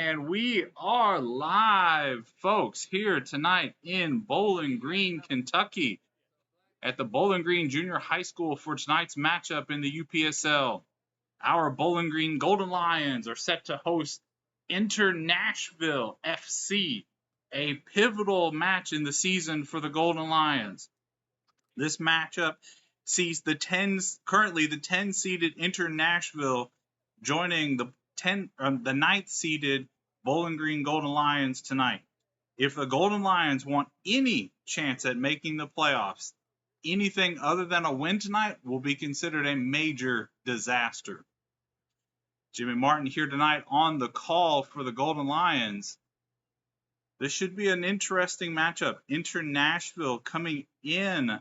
And we are live, folks, here tonight in Bowling Green, Kentucky, at the Bowling Green Junior High School for tonight's matchup in the UPSL. Our Bowling Green Golden Lions are set to host Inter Nashville FC, a pivotal match in the season for the Golden Lions. This matchup sees currently the 10-seeded Inter Nashville joining the 9th-seeded Bowling Green Golden Lions tonight. If the Golden Lions want any chance at making the playoffs, anything other than a win tonight will be considered a major disaster. Jimmy Martin here tonight on the call for the Golden Lions. This should be an interesting matchup. Inter Nashville coming in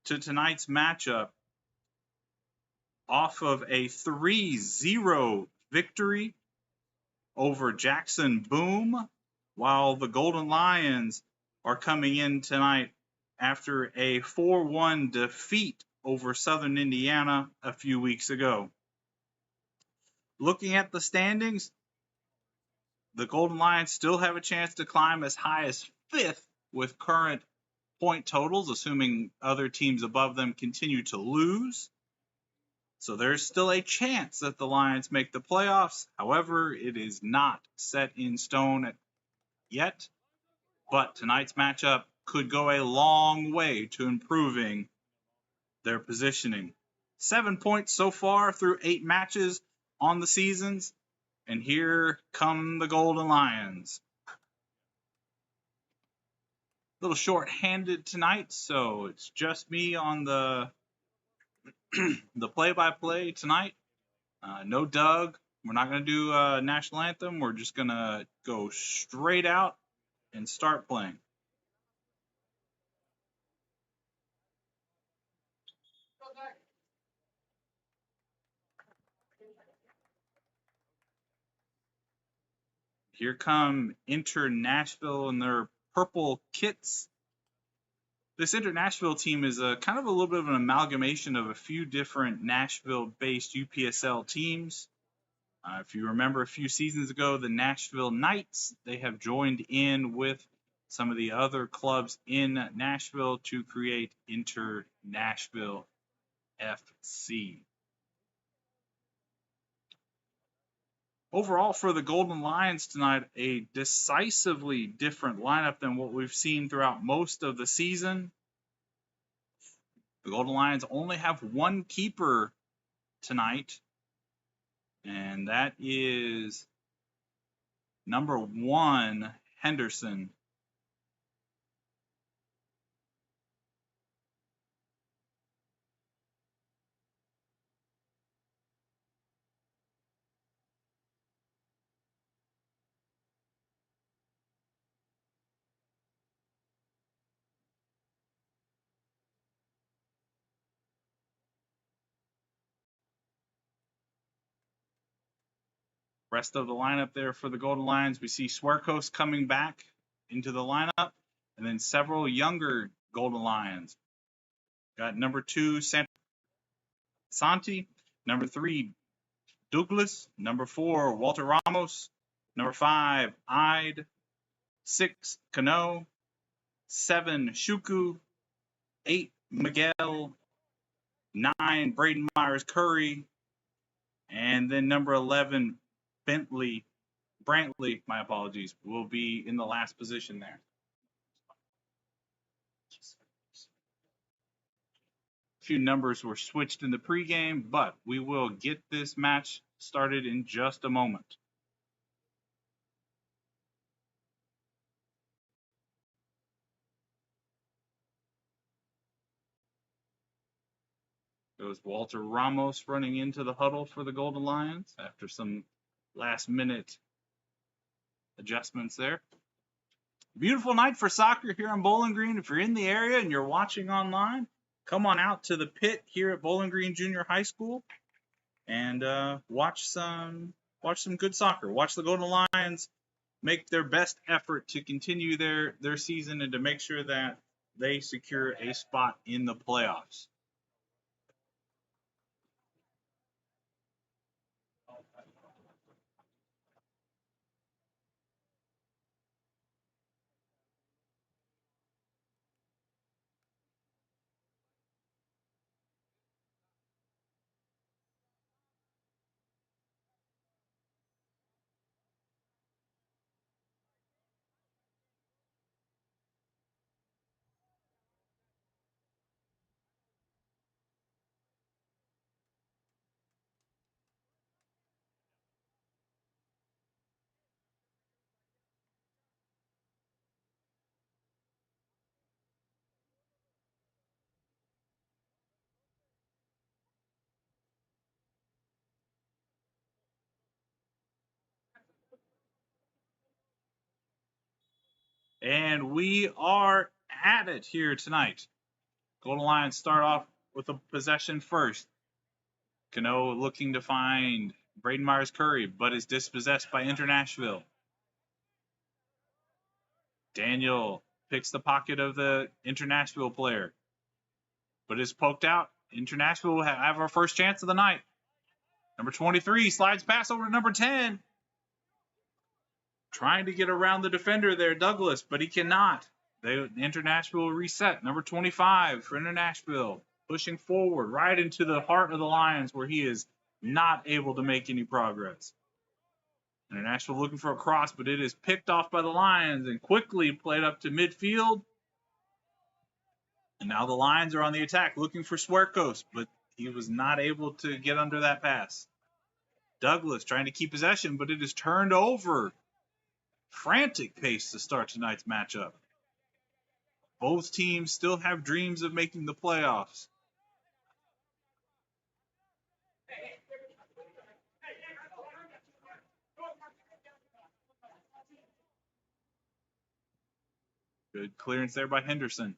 to tonight's matchup off of a 3-0 victory over Jackson Boom, while the Golden Lions are coming in tonight after a 4-1 defeat over Southern Indiana a few weeks ago. Looking at the standings, the Golden Lions still have a chance to climb as high as 5th with current point totals, assuming other teams above them continue to lose. So there's still a chance that the Lions make the playoffs. However, it is not set in stone yet. But tonight's matchup could go a long way to improving their positioning. 7 points so far through 8 matches on the seasons. And here come the Golden Lions. A little short-handed tonight, so it's just me on the play-by-play tonight. No Doug. We're not going to do a national anthem. We're just going to go straight out and start playing. Here come Inter Nashville in their purple kits. This Inter Nashville team is a kind of a little bit of an amalgamation of a few different Nashville-based UPSL teams. If you remember a few seasons ago, the Nashville Knights, they have joined in with some of the other clubs in Nashville to create Inter Nashville FC. Overall, for the Golden Lions tonight, a decisively different lineup than what we've seen throughout most of the season. The Golden Lions only have one keeper tonight, and that is number 1, Henderson. Rest of the lineup there for the Golden Lions, we see Swerkos coming back into the lineup, and then several younger Golden Lions. Got number 2, Santi, number 3, Douglas, number 4, Walter Ramos, number 5, Ide, 6, Cano, 7, Shuku, 8, Miguel, 9, Braden Myers-Curry, and then number 11, Brantley, my apologies, will be in the last position there. A few numbers were switched in the pregame, but we will get this match started in just a moment. Goes Walter Ramos running into the huddle for the Golden Lions after some last-minute adjustments there. Beautiful night for soccer here in Bowling Green. If you're in the area and you're watching online, come on out to the pit here at Bowling Green Junior High School and watch some good soccer. Watch the Golden Lions make their best effort to continue their season and to make sure that they secure a spot in the playoffs. And we are at it here tonight. Golden Lions start off with a possession first. Cano looking to find Braden Myers-Curry, but is dispossessed by Inter Nashville. Daniel picks the pocket of the Inter Nashville player, but is poked out. Inter Nashville will have our first chance of the night. Number 23 slides pass over to number 10. Trying to get around the defender there, Douglas, but he cannot. Inter Nashville reset. Number 25 for Inter Nashville, pushing forward right into the heart of the Lions where he is not able to make any progress. Inter Nashville looking for a cross, but it is picked off by the Lions and quickly played up to midfield. And now the Lions are on the attack looking for Swerkos, but he was not able to get under that pass. Douglas trying to keep possession, but it is turned over. Frantic pace to start tonight's matchup. Both teams still have dreams of making the playoffs. Good clearance there by Henderson.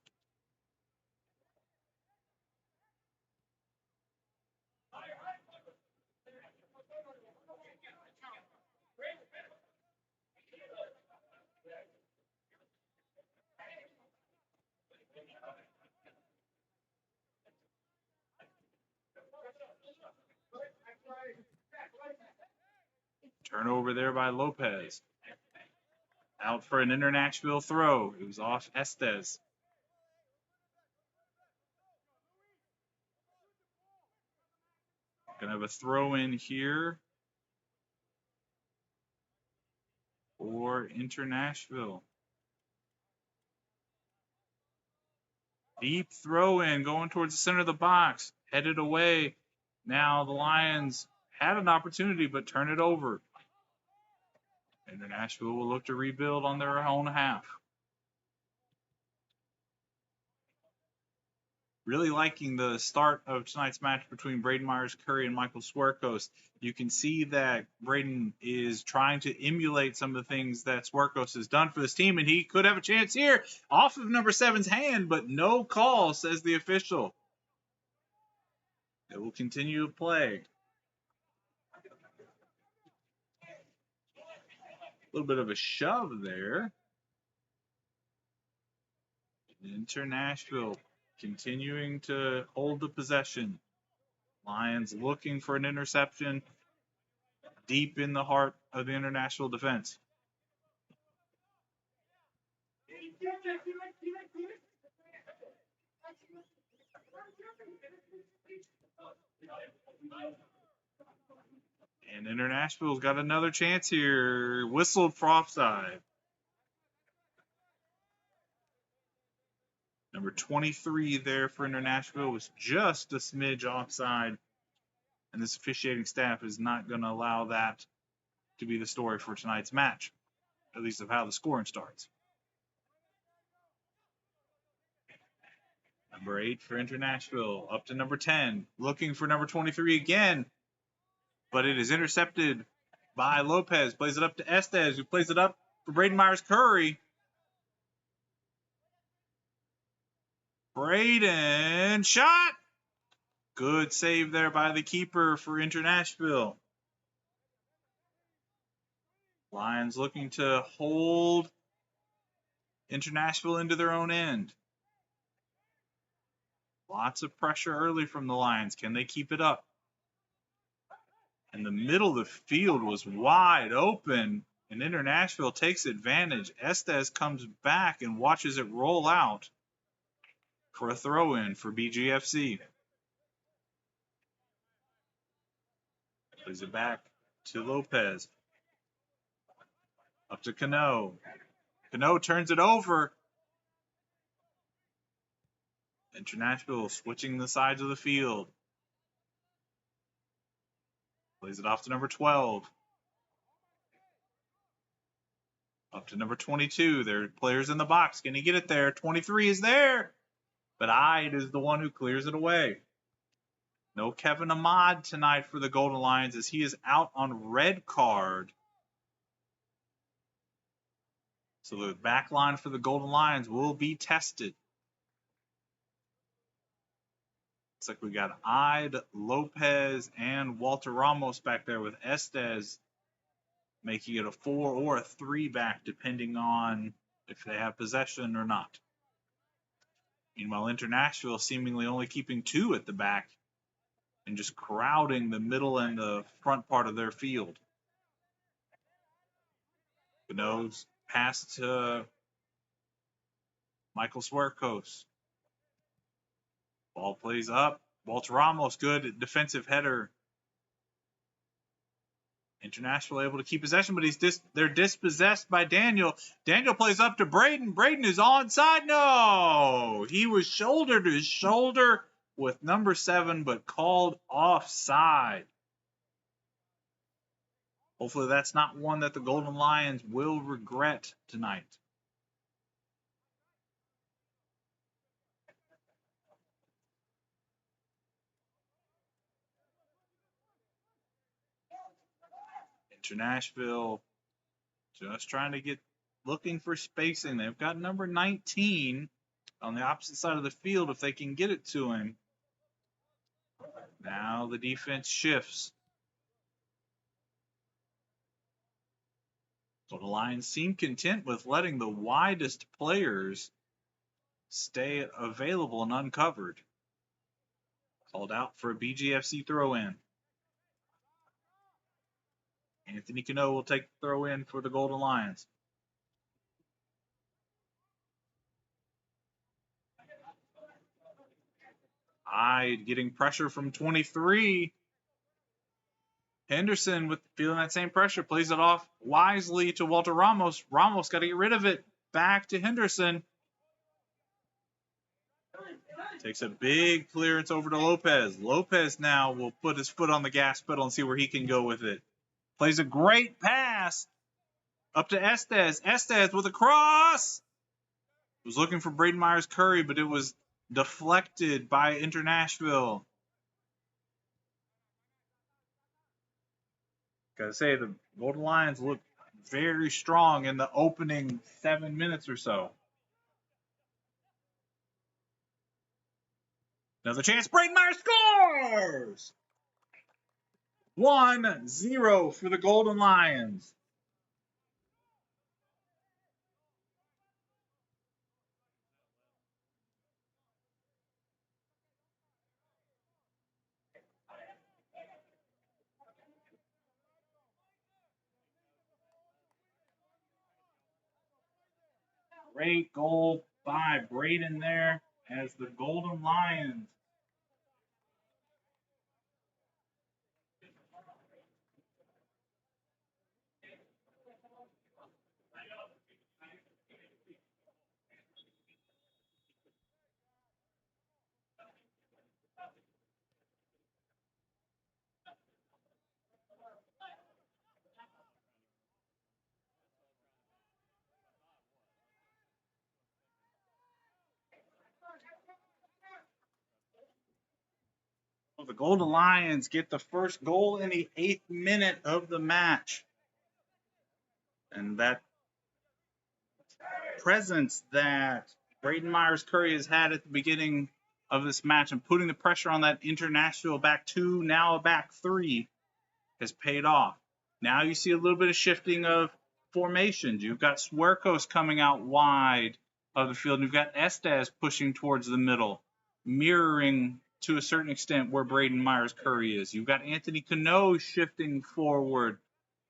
Turnover there by Lopez. Out for an Inter Nashville throw. It was off Estes. Gonna have a throw in here for Inter Nashville. Deep throw in going towards the center of the box. Headed away. Now the Lions had an opportunity but turn it over. Inter Nashville will look to rebuild on their own half. Really liking the start of tonight's match between Braden Myers-Curry and Michael Swerkos. You can see that Braden is trying to emulate some of the things that Swerkos has done for this team, and he could have a chance here off of number 7's hand, but no call, says the official. It will continue to play. A little bit of a shove there. Inter Nashville continuing to hold the possession. Lions looking for an interception deep in the heart of the Inter Nashville defense. And Inter Nashville's got another chance here. Whistled for offside. Number 23 there for Inter Nashville was just a smidge offside. And this officiating staff is not going to allow that to be the story for tonight's match, at least of how the scoring starts. Number 8 for Inter Nashville, up to number 10, looking for number 23 again, but it is intercepted by Lopez. Plays it up to Estes, who plays it up for Braden Myers-Curry. Braden, shot! Good save there by the keeper for Inter Nashville. Lions looking to hold Inter Nashville into their own end. Lots of pressure early from the Lions. Can they keep it up? And the middle of the field was wide open, and Inter Nashville takes advantage. Estes comes back and watches it roll out for a throw-in for BGFC. Plays it back to Lopez. Up to Cano. Cano turns it over. Inter Nashville switching the sides of the field. Plays it off to number 12. Up to number 22. There are players in the box. Can he get it there? 23 is there. But Ide is the one who clears it away. No Kevin Ahmad tonight for the Golden Lions as he is out on red card. So the back line for the Golden Lions will be tested. Looks like we got Ide, Lopez, and Walter Ramos back there with Estes making it a 4 or a 3 back depending on if they have possession or not. Meanwhile, Inter Nashville seemingly only keeping 2 at the back and just crowding the middle and the front part of their field. Gano's pass to Michael Swerkos. Ball plays up. Walter Ramos, good defensive header. Inter Nashville able to keep possession, but they're dispossessed by Daniel. Daniel plays up to Braden. Braden is onside. No! He was shoulder to shoulder with number 7, but called offside. Hopefully that's not one that the Golden Lions will regret tonight. Inter Nashville just trying to looking for spacing. They've got number 19 on the opposite side of the field if they can get it to him. Now the defense shifts. So the Lions seem content with letting the widest players stay available and uncovered. Called out for a BGFC throw-in. Anthony Cano will take the throw-in for the Golden Lions. Ide getting pressure from 23. Henderson with feeling that same pressure plays it off wisely to Walter Ramos. Ramos got to get rid of it. Back to Henderson. Takes a big clearance over to Lopez. Lopez now will put his foot on the gas pedal and see where he can go with it. Plays a great pass up to Estes. Estes with a cross. Was looking for Braden Myers-Curry, but it was deflected by Inter Nashville. Gotta say, the Golden Lions look very strong in the opening 7 minutes or so. Another chance. Braden Myers scores! 1-0 for the Golden Lions. Great goal by Braden there as the Golden Lions the Golden Lions get the first goal in the 8th minute of the match. And that presence that Braden Myers-Curry has had at the beginning of this match and putting the pressure on that Inter Nashville back 2, now a back 3, has paid off. Now you see a little bit of shifting of formations. You've got Swerkos coming out wide of the field, and you've got Estes pushing towards the middle, mirroring to a certain extent where Braden Myers-Curry is. You've got Anthony Cano shifting forward,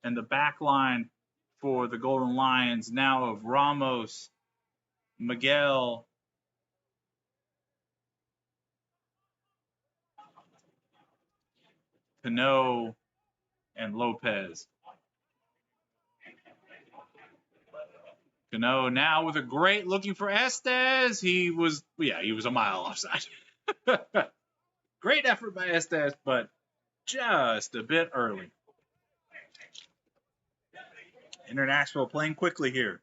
and the back line for the Golden Lions now of Ramos, Miguel, Cano, and Lopez. Cano now with a great looking for Estes. He was a mile offside. Great effort by Estes, but just a bit early. Inter Nashville playing quickly here.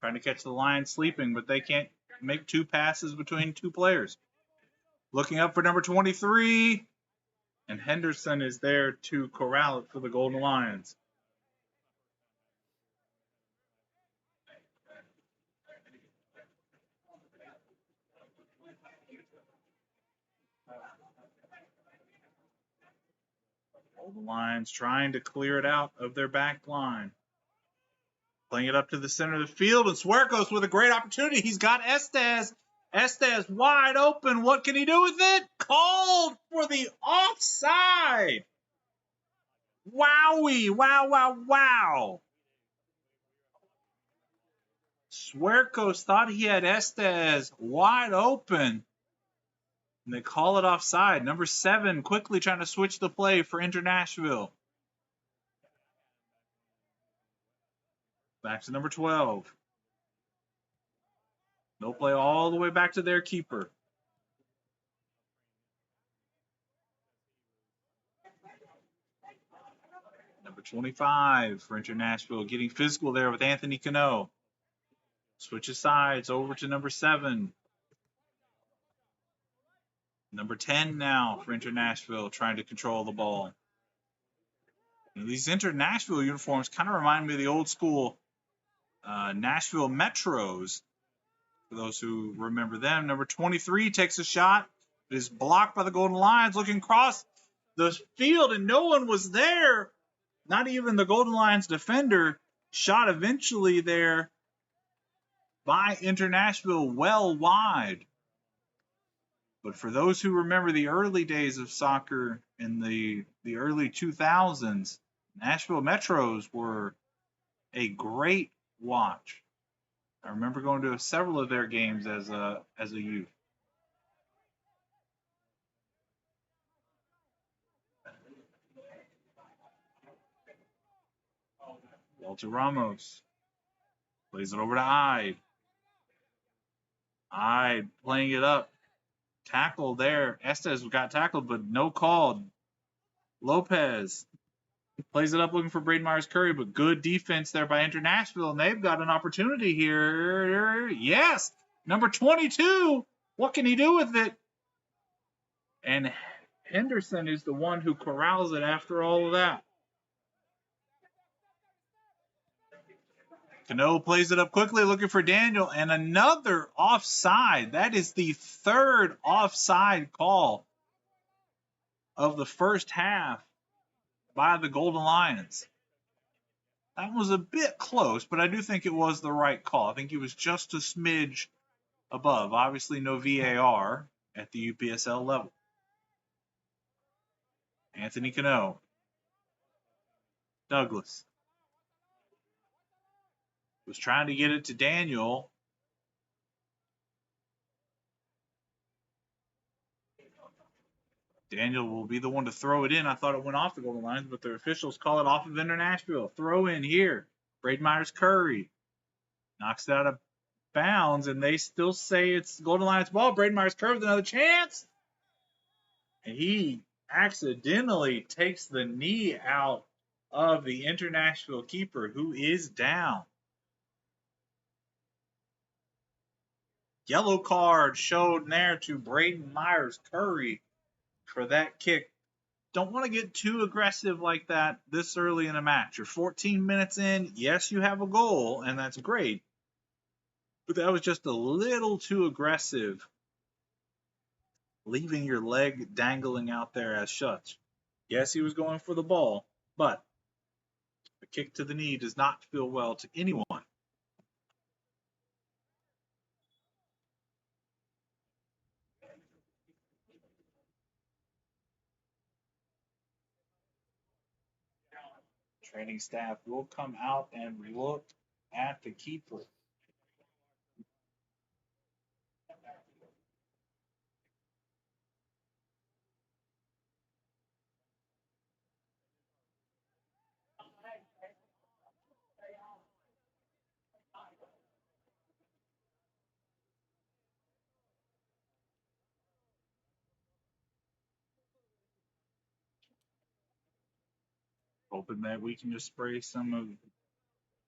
Trying to catch the Lions sleeping, but they can't make 2 passes between 2 players. Looking up for number 23, and Henderson is there to corral it for the Golden Lions. Golden Lions trying to clear it out of their back line. Playing it up to the center of the field, and Suercos with a great opportunity. He's got Estes. Estes wide open. What can he do with it? Called for the offside. Wowie. Wow, wow, wow. Suercos thought he had Estes wide open. And they call it offside. Number 7 quickly trying to switch the play for Inter Nashville. Back to number 12. No play all the way back to their keeper. Number 25 for Inter Nashville getting physical there with Anthony Cano. Switches sides over to number 7. Number 10 now for Inter Nashville trying to control the ball. And these Inter Nashville uniforms kind of remind me of the old school Nashville Metros. For those who remember them, number 23 takes a shot. It is blocked by the Golden Lions, looking across the field, and no one was there. Not even the Golden Lions defender. Shot eventually there by Inter Nashville well wide. But for those who remember the early days of soccer in the early 2000s, Nashville Metros were a great watch. I remember going to several of their games as a youth. Walter Ramos plays it over to Ide. Ide playing it up. Tackle there. Estes got tackled, but no call. Lopez plays it up looking for Braden Myers-Curry, but good defense there by Inter Nashville, and they've got an opportunity here. Yes! Number 22! What can he do with it? And Henderson is the one who corrals it after all of that. Cano plays it up quickly looking for Daniel, and another offside. That is the 3rd offside call of the first half by the Golden Lions. That was a bit close, but I do think it was the right call. I think he was just a smidge above. Obviously, no VAR at the UPSL level. Anthony Cano. Douglas was trying to get it to Daniel. Daniel will be the one to throw it in. I thought it went off the Golden Lions, but the officials call it off of Inter Nashville. Throw in here. Braden Myers-Curry knocks it out of bounds, and they still say it's Golden Lions ball. Braden Myers-Curry with another chance. And he accidentally takes the knee out of the Inter Nashville keeper, who is down. Yellow card showed there to Braden Myers-Curry for that kick. Don't want to get too aggressive like that this early in a match. You're 14 minutes in. Yes, you have a goal, and that's great. But that was just a little too aggressive, leaving your leg dangling out there as such. Yes, he was going for the ball, but a kick to the knee does not feel well to anyone. Training staff will come out and look at the keeper. Hoping that we can just spray some of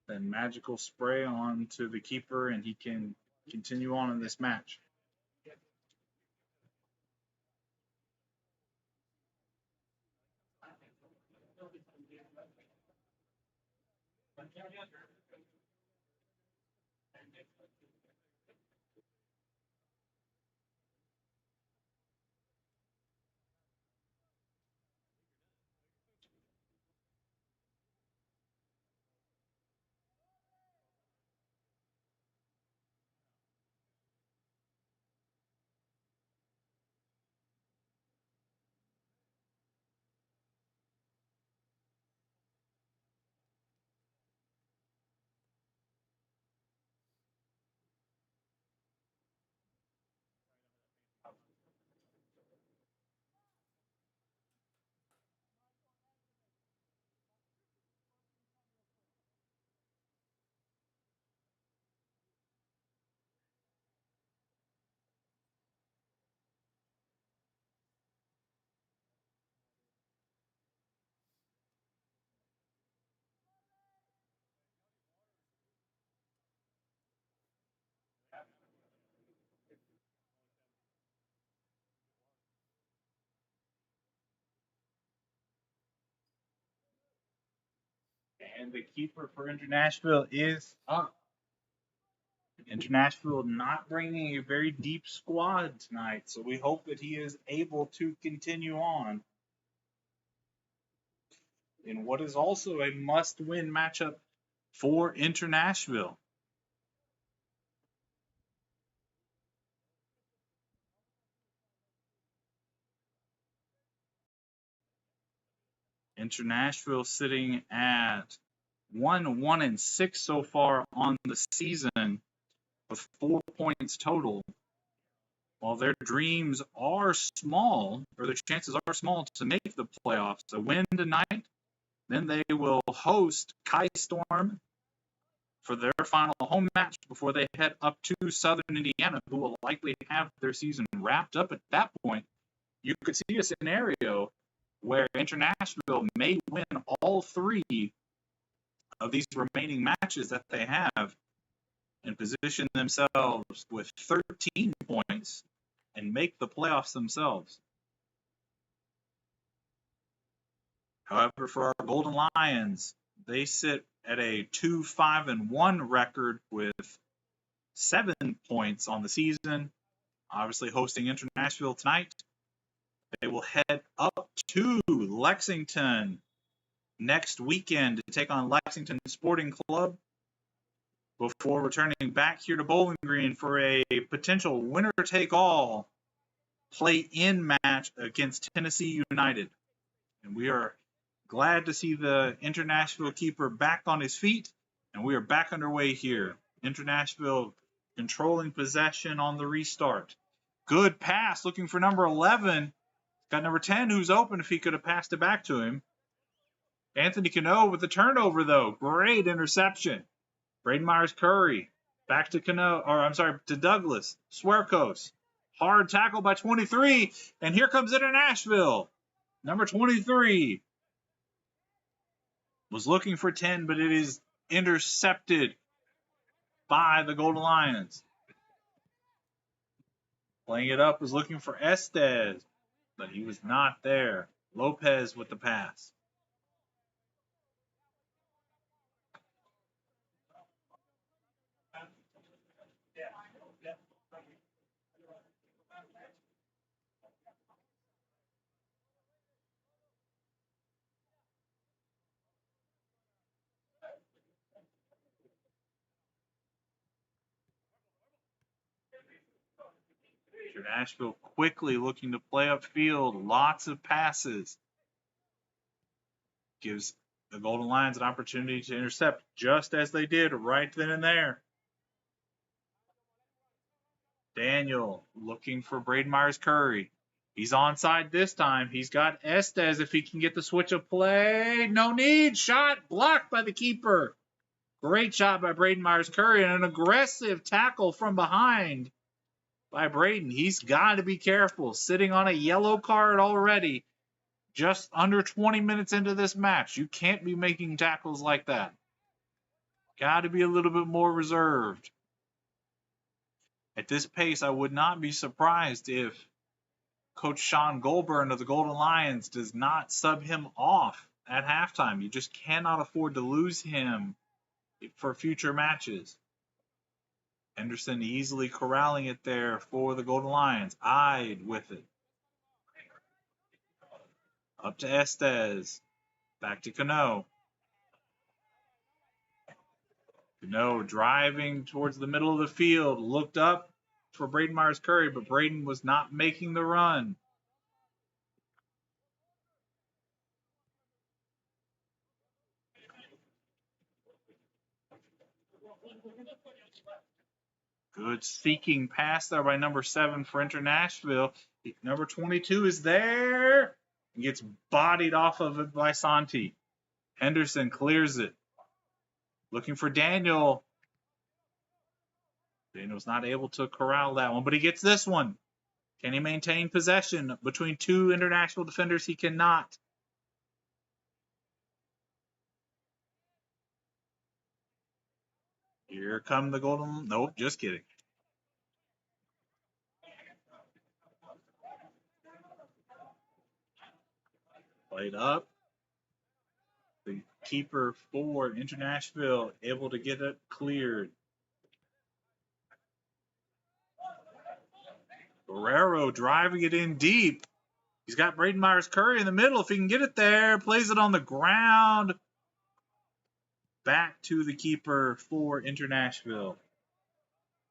that magical spray onto the keeper and he can continue on in this match. And the keeper for Inter Nashville is up. Inter Nashville not bringing a very deep squad tonight, so we hope that he is able to continue on in what is also a must-win matchup for Inter Nashville. Inter Nashville sitting at 1-1-6 so far on the season with 4 points total. While their dreams are small, or their chances are small to make the playoffs, a win tonight, then they will host Kai Storm for their final home match before they head up to Southern Indiana, who will likely have their season wrapped up at that point. You could see a scenario where Inter Nashville may win all 3 of these remaining matches that they have and position themselves with 13 points and make the playoffs themselves. However, for our Golden Lions, they sit at a 2-5-1 record with 7 points on the season. Obviously hosting Inter Nashville tonight. They will head up to Lexington next weekend to take on Lexington Sporting Club before returning back here to Bowling Green for a potential winner-take-all play-in match against Tennessee United. And we are glad to see the Inter Nashville keeper back on his feet, and we are back underway here. Inter Nashville controlling possession on the restart. Good pass, looking for number 11. Got number 10 who's open if he could have passed it back to him. Anthony Cano with the turnover, though. Great interception. Braden Myers-Curry back to to Douglas. Swerkos. Hard tackle by 23. And here comes Inter Nashville. Number 23 was looking for 10, but it is intercepted by the Golden Lions. Playing it up was looking for Estes, but he was not there. Lopez with the pass. Nashville quickly looking to play upfield. Lots of passes. Gives the Golden Lions an opportunity to intercept just as they did right then and there. Daniel looking for Braden Myers-Curry. He's onside this time. He's got Estes if he can get the switch of play. No need. Shot blocked by the keeper. Great shot by Braden Myers-Curry and an aggressive tackle from behind by Braden. He's got to be careful. Sitting on a yellow card already. Just under 20 minutes into this match. You can't be making tackles like that. Got to be a little bit more reserved. At this pace, I would not be surprised if Coach Sean Goldburn of the Golden Lions does not sub him off at halftime. You just cannot afford to lose him for future matches. Henderson easily corralling it there for the Golden Lions. Eyed with it. Up to Estes. Back to Cano. Cano driving towards the middle of the field. Looked up for Braden Myers-Curry, but Braden was not making the run. Good seeking pass there by number 7 for Inter Nashville. Number 22 is there. And gets bodied off of it by Santi. Henderson clears it. Looking for Daniel. Daniel's not able to corral that one, but he gets this one. Can he maintain possession between 2 international defenders? He cannot. Here come the Golden... Nope, just kidding. Played up. The Keeper for Inter Nashville able to get it cleared. Guerrero driving it in deep. He's got Braden Myers-Curry in the middle. If he can get it there, plays it on the ground. Back to the keeper for Inter Nashville.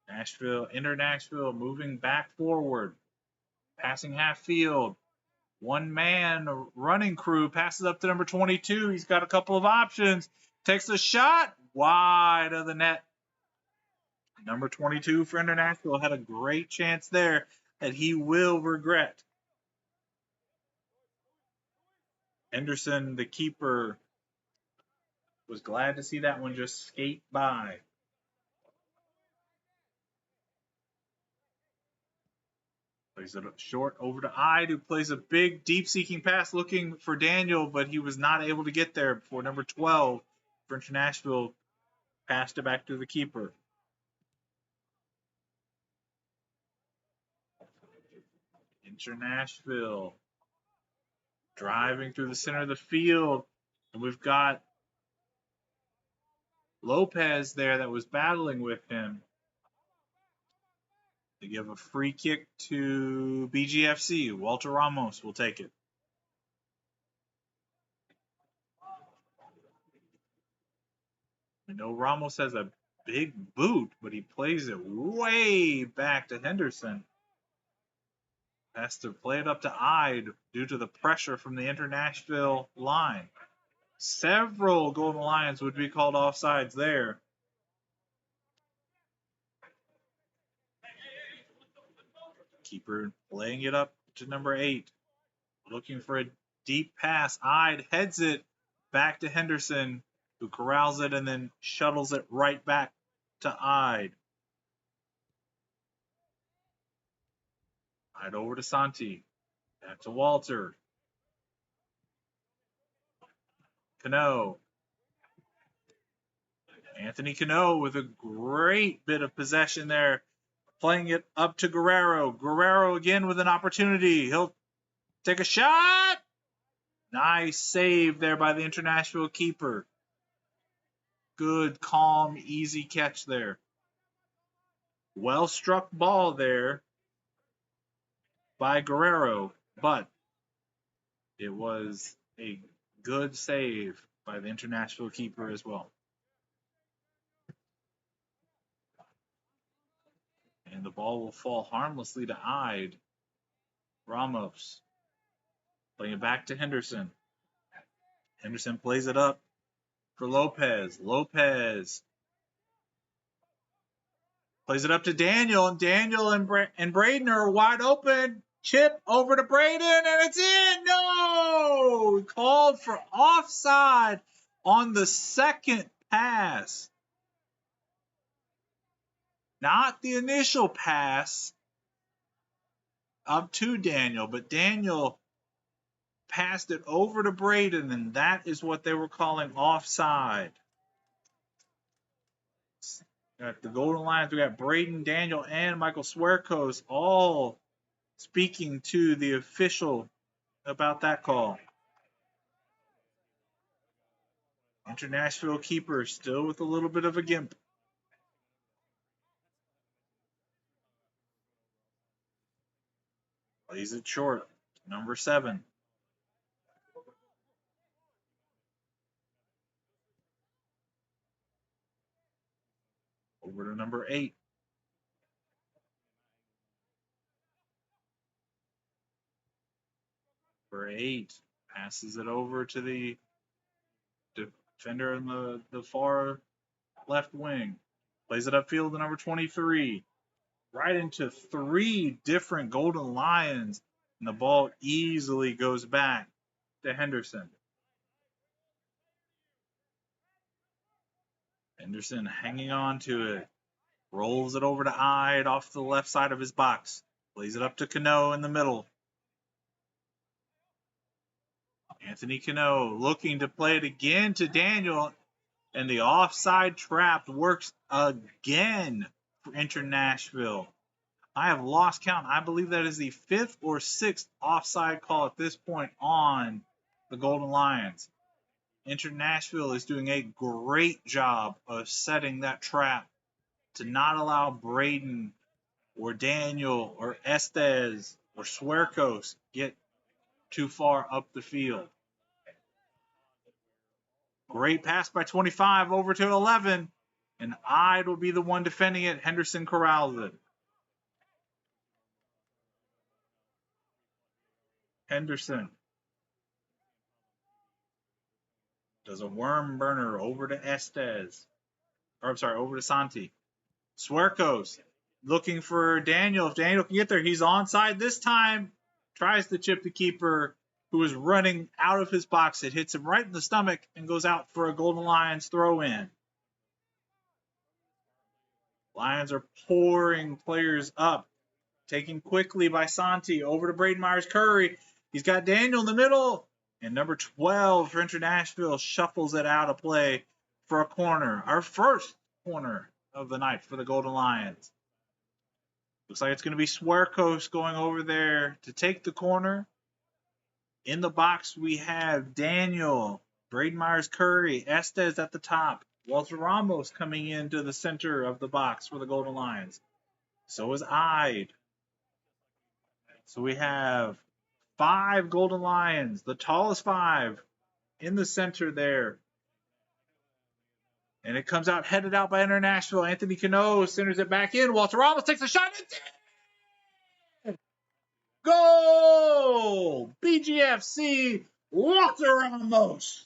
Inter Nashville moving back forward. Passing half field. One man running crew passes up to number 22. He's got a couple of options. Takes a shot wide of the net. Number 22 for Inter Nashville had a great chance there that he will regret. Henderson, the keeper, was glad to see that one just skate by. Plays it short over to Ide, who plays a big, deep-seeking pass looking for Daniel, but he was not able to get there before number 12 for Inter Nashville passed it back to the keeper. Inter Nashville driving through the center of the field, and we've got Lopez there that was battling with him. They give a free kick to BGFC. Walter Ramos will take it. I know Ramos has a big boot, but he plays it way back to Henderson. Has to play it up to Ide due to the pressure from the Inter Nashville line. Several Golden Lions would be called offsides there. Keeper laying it up to number 8. Looking for a deep pass. Ide heads it back to Henderson, who corrals it and then shuttles it right back to Ide. Ide over to Santi. Back to Walter. Cano. Anthony Cano with a great bit of possession there. Playing it up to Guerrero. Guerrero again with an opportunity. He'll take a shot. Nice save there by the Inter Nashville keeper. Good, calm, easy catch there. Well struck ball there by Guerrero, but it was a good save by the Inter Nashville keeper as well. And the ball will fall harmlessly to Ide. Ramos playing it back to Henderson. Henderson plays it up for Lopez. Lopez plays it up to Daniel, and Daniel and Braden are wide open. Chip over to Braden, and it's in. No! Called for offside on the second pass. Not the initial pass up to Daniel, but Daniel passed it over to Braden, and that is what they were calling offside. Got the Golden Lions. We got Braden, Daniel, and Michael Swerkos all speaking to the official about that call. Inter Nashville keeper still with a little bit of a gimp. Plays it short. Number 7. Over to number 8. Number 8 passes it over to the defender in the far left wing. Plays it upfield to number 23. Right into 3 different Golden Lions, and the ball easily goes back to Henderson. Henderson hanging on to it. Rolls it over to Ide off the left side of his box. Plays it up to Cano in the middle. Anthony Cano looking to play it again to Daniel, and the offside trap works again for Inter Nashville. I have lost count. I believe that is the 5th or 6th offside call at this point on the Golden Lions. Inter Nashville is doing a great job of setting that trap to not allow Braden or Daniel or Estes or Swerkos get too far up the field. Great pass by 25 over to 11, and Ide will be the one defending it. Henderson corrals it. Henderson does a worm burner over to Estes. Or I'm sorry, over to Santi. Swerkos looking for Daniel. If Daniel can get there, he's onside this time. Tries to chip the keeper, who is running out of his box. It hits him right in the stomach and goes out for a Golden Lions throw in. Lions are pouring players up. Taken quickly by Santi over to Braden Myers-Curry. He's got Daniel in the middle. And number 12 for Inter Nashville shuffles it out of play for a corner. Our first corner of the night for the Golden Lions. Looks like it's going to be Swerkos going over there to take the corner. In the box, we have Daniel, Braden Myers-Curry, Estes at the top. Walter Ramos coming into the center of the box for the Golden Lions. So is Ide. So we have 5 Golden Lions, the tallest 5 in the center there. And it comes out, headed out by Inter Nashville. Anthony Cano centers it back in. Walter Ramos takes a shot. Goal! BGFC, Walter Ramos.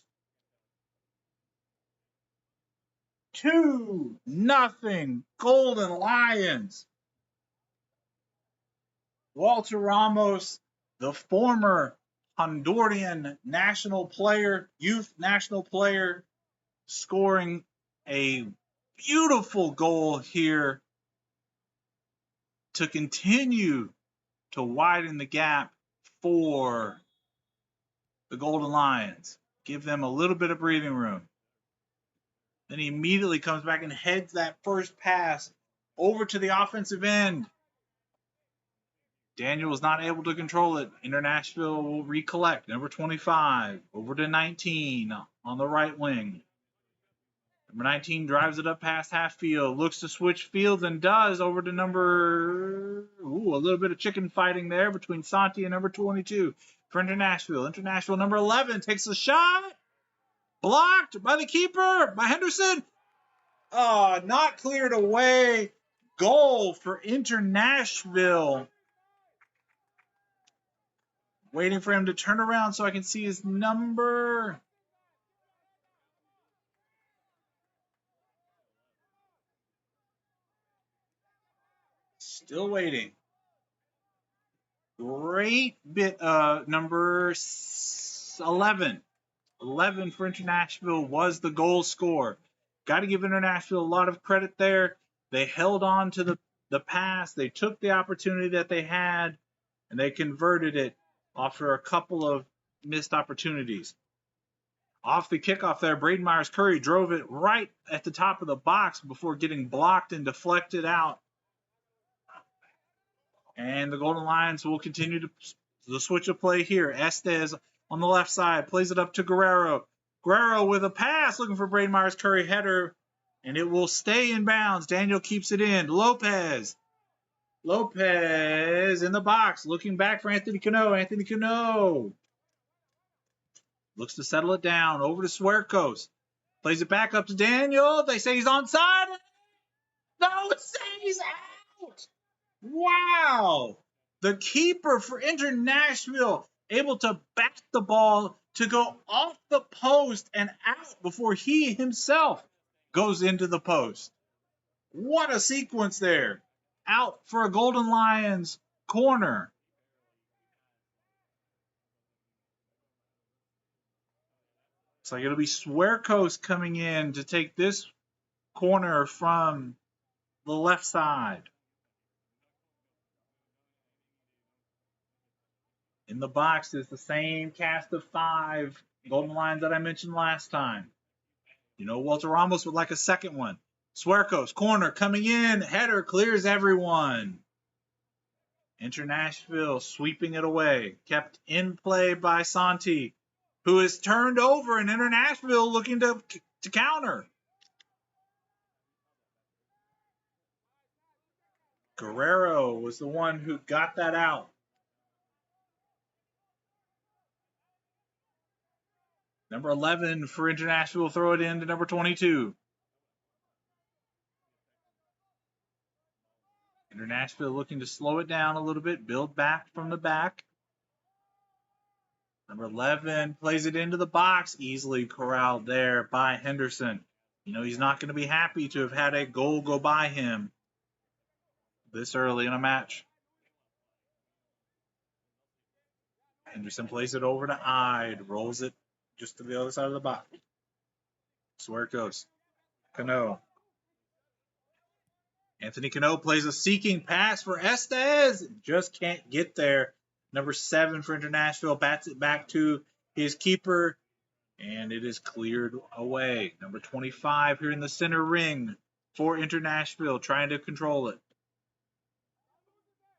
2-0 Golden Lions. Walter Ramos, the former Honduran national player, youth national player, scoring a beautiful goal here to continue to widen the gap for the Golden Lions. Give them a little bit of breathing room. Then he immediately comes back and heads that first pass over to the offensive end. Daniel was not able to control it. Inter Nashville will recollect. Number 25 over to 19 on the right wing. Number 19 drives it up past half field, looks to switch fields and does over to a little bit of chicken fighting there between Santi and number 22 for Inter Nashville. Inter Nashville number 11 takes a shot. Blocked by the keeper, by Henderson. Not cleared away. Goal for Inter Nashville. Waiting for him to turn around so I can see his number. Still waiting. Great bit. Number 11. 11 for Inter Nashville was the goal scorer. Got to give Inter Nashville a lot of credit there. They held on to the pass. They took the opportunity that they had, and they converted it after a couple of missed opportunities. Off the kickoff there, Braden Myers-Curry drove it right at the top of the box before getting blocked and deflected out. And the Golden Lions will continue to switch of play here. Estes on the left side plays it up to Guerrero. Guerrero with a pass looking for Braden Myers-Curry header, and it will stay in bounds. Daniel keeps it in. Lopez in the box, looking back for Anthony Cano. Anthony Cano looks to settle it down. Over to Swerkos. Plays it back up to Daniel. They say he's onside. No, it says he's out. Wow. The keeper for Inter Nashville able to back the ball to go off the post and out before he himself goes into the post. What a sequence there. Out for a Golden Lions corner. Looks like it'll be Swerkos coming in to take this corner from the left side. In the box is the same cast of 5 Golden Lions that I mentioned last time. You know, Walter Ramos would like a second one. Swerkos, corner, coming in. Header clears everyone. Inter Nashville sweeping it away. Kept in play by Santi. who is turned over, and Inter Nashville looking to counter. Guerrero was the one who got that out. Number 11 for Inter Nashville will throw it in to number 22. Inter Nashville looking to slow it down a little bit, build back from the back. Number 11 plays it into the box, easily corralled there by Henderson. You know, he's not going to be happy to have had a goal go by him this early in a match. Henderson plays it over to Ide, rolls it just to the other side of the box. That's where it goes. Cano. Anthony Cano plays a seeking pass for Estes. Just can't get there. Number 7 for Inter Nashville bats it back to his keeper, and it is cleared away. Number 25 here in the center ring for Inter Nashville, trying to control it.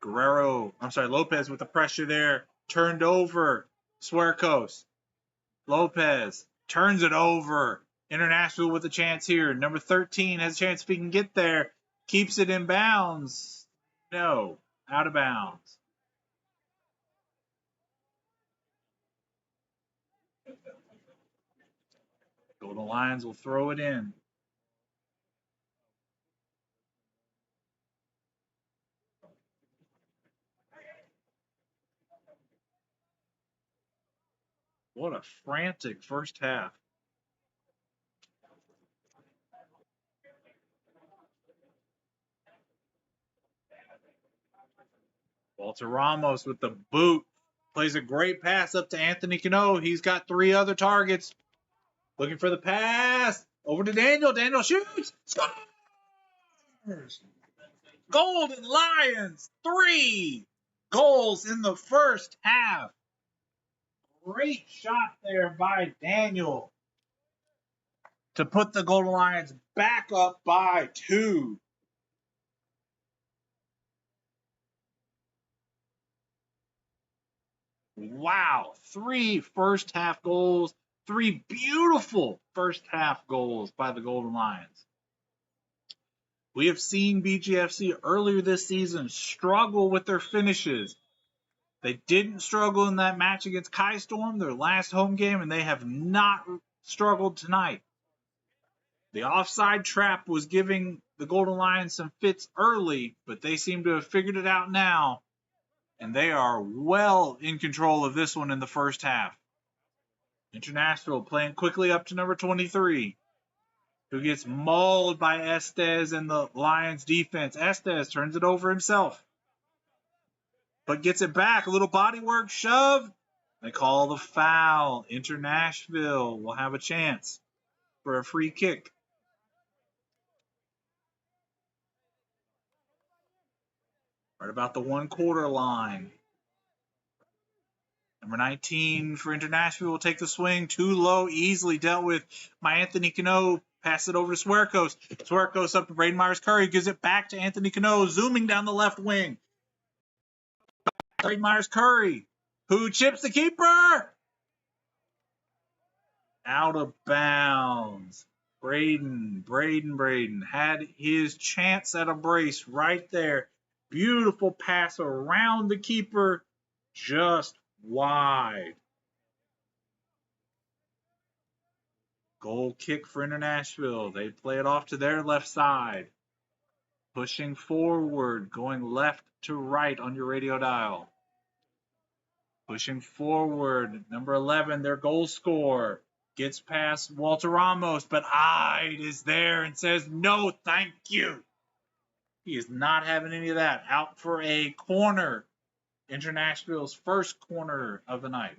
Lopez with the pressure there. Turned over. Suercos. Lopez turns it over. Inter Nashville with a chance here. Number 13 has a chance if he can get there. Keeps it in bounds. No, out of bounds. Golden Lions will throw it in. What a frantic first half. Walter Ramos with the boot. Plays a great pass up to Anthony Cano. He's got 3 other targets. Looking for the pass. Over to Daniel. Daniel shoots. Scores. Golden Lions, 3 goals in the first half. Great shot there by Daniel to put the Golden Lions back up by 2. Wow, 3 first half goals, 3 beautiful first half goals by the Golden Lions. We have seen BGFC earlier this season struggle with their finishes. They didn't struggle in that match against Kai Storm, their last home game, and they have not struggled tonight. The offside trap was giving the Golden Lions some fits early, but they seem to have figured it out now, and they are well in control of this one in the first half. Inter Nashville playing quickly up to number 23, who gets mauled by Estes and the Lions defense. Estes turns it over himself, but gets it back. A little bodywork shove. They call the foul. Inter Nashville will have a chance for a free kick. Right about the 1/4 line. Number 19 for Inter Nashville will take the swing. Too low, easily dealt with by Anthony Cano. Pass it over to Suercos. Suercos up to Braden Myers-Curry. Gives it back to Anthony Cano, zooming down the left wing. Braden Myers-Curry, who chips the keeper. Out of bounds. Braden had his chance at a brace right there. Beautiful pass around the keeper, just wide. Goal kick for Inter Nashville. They play it off to their left side. Pushing forward, going left to right on your radio dial. Pushing forward, number 11, their goal scorer. Gets past Walter Ramos, but Ide is there and says, no, thank you. He is not having any of that. Out for a corner. Inter Nashville's first corner of the night.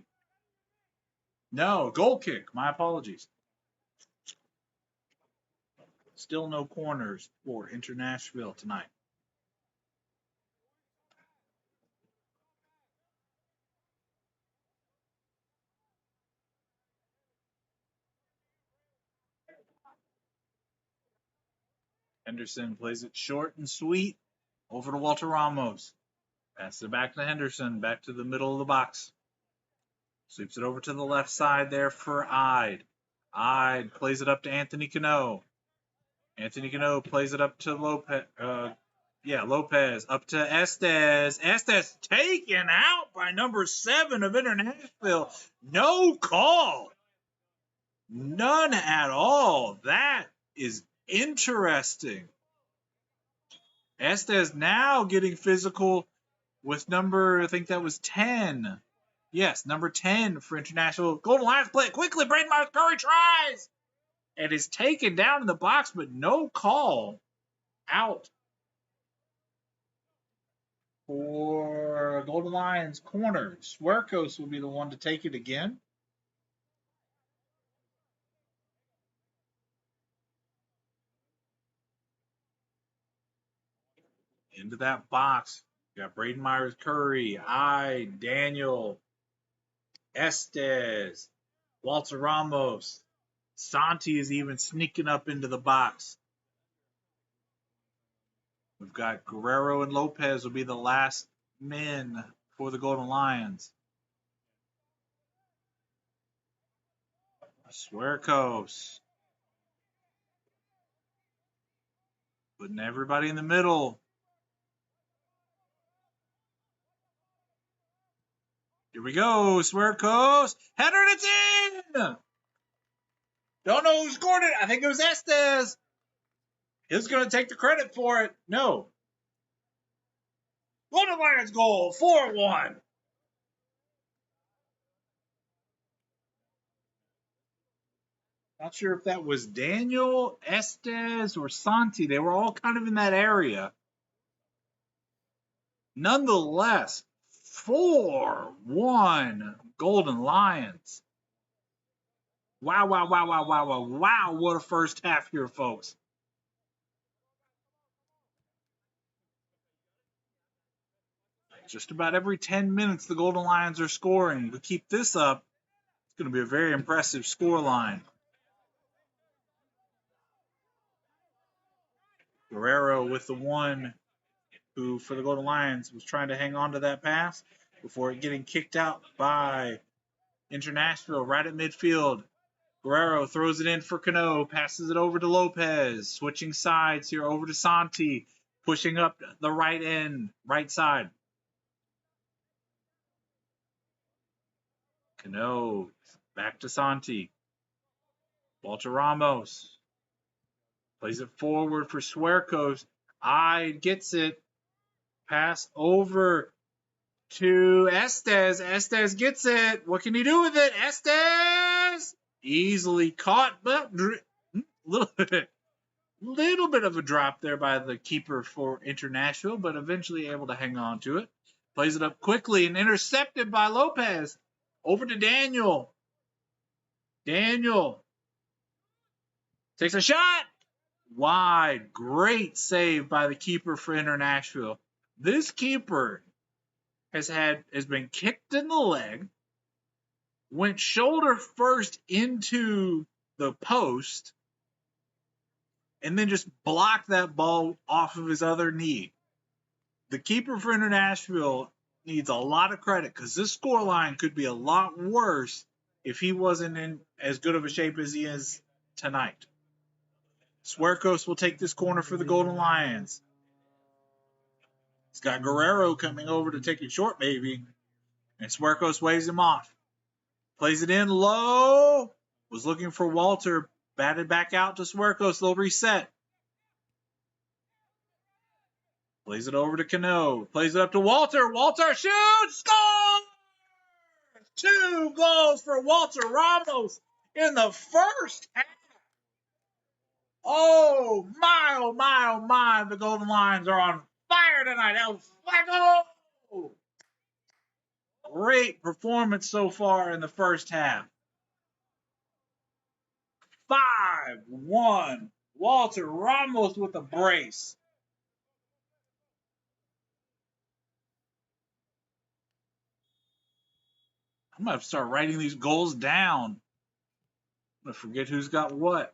No, goal kick. My apologies. Still no corners for Inter Nashville tonight. Henderson plays it short and sweet over to Walter Ramos. Passes it back to Henderson, back to the middle of the box. Sweeps it over to the left side there for Ide. Ide plays it up to Anthony Cano. Anthony Cano plays it up to Lopez. Lopez up to Estes. Estes taken out by number 7 of Inter Nashville. No call. None at all. That is interesting. Estes now getting physical with number, I think that was 10. Yes, number 10 for Inter Nashville. Golden Lions play it quickly. Braden Myers-Curry tries. And is taken down in the box, but no call. Out for Golden Lions corner. Swerkos will be the one to take it again. Into that box. You got Braden Myers-Curry, Daniel, Estes, Walter Ramos. Santi is even sneaking up into the box. We've got Guerrero and Lopez will be the last men for the Golden Lions. Swerkos. Putting everybody in the middle. Here we go, Swerkos. Header, and it's in! Don't know who scored it. I think it was Estes. Who's going to take the credit for it? No. Golden Lions goal, 4-1. Not sure if that was Daniel, Estes, or Santi. They were all kind of in that area. Nonetheless, 4-1 Golden Lions. Wow, wow, wow, wow, wow, wow, wow. What a first half here, folks. Just about every 10 minutes, the Golden Lions are scoring. If we keep this up, it's going to be a very impressive scoreline. Guerrero with the one who, for the Golden Lions, was trying to hang on to that pass before it getting kicked out by Inter Nashville right at midfield. Guerrero throws it in for Cano, passes it over to Lopez, switching sides here over to Santi, pushing up the right end, right side. Cano, back to Santi. Walter Ramos plays it forward for Swerkos. Gets it. Pass over to Estes. Estes gets it. What can he do with it? Estes! Easily caught, but little bit of a drop there by the keeper for Inter Nashville, but eventually able to hang on to it. Plays it up quickly and intercepted by Lopez. Over to Daniel. Daniel takes a shot. Wide. Great save by the keeper for Inter Nashville. This keeper has been kicked in the leg, went shoulder first into the post, and then just blocked that ball off of his other knee. The keeper for Inter Nashville needs a lot of credit because this scoreline could be a lot worse if he wasn't in as good of a shape as he is tonight. Swerkos will take this corner for the Golden Lions. He's got Guerrero coming over to take it short, maybe. And Swerkos waves him off. Plays it in low. Was looking for Walter. Batted back out to Swerkos. They'll reset. Plays it over to Cano. Plays it up to Walter. Walter shoots. Score! 2 goals for Walter Ramos in the first half. Oh my, my. The Golden Lions are on fire tonight. El Fuego! Great performance so far in the first half. 5-1. Walter Ramos with a brace. I'm going to start writing these goals down. I'm going to forget who's got what.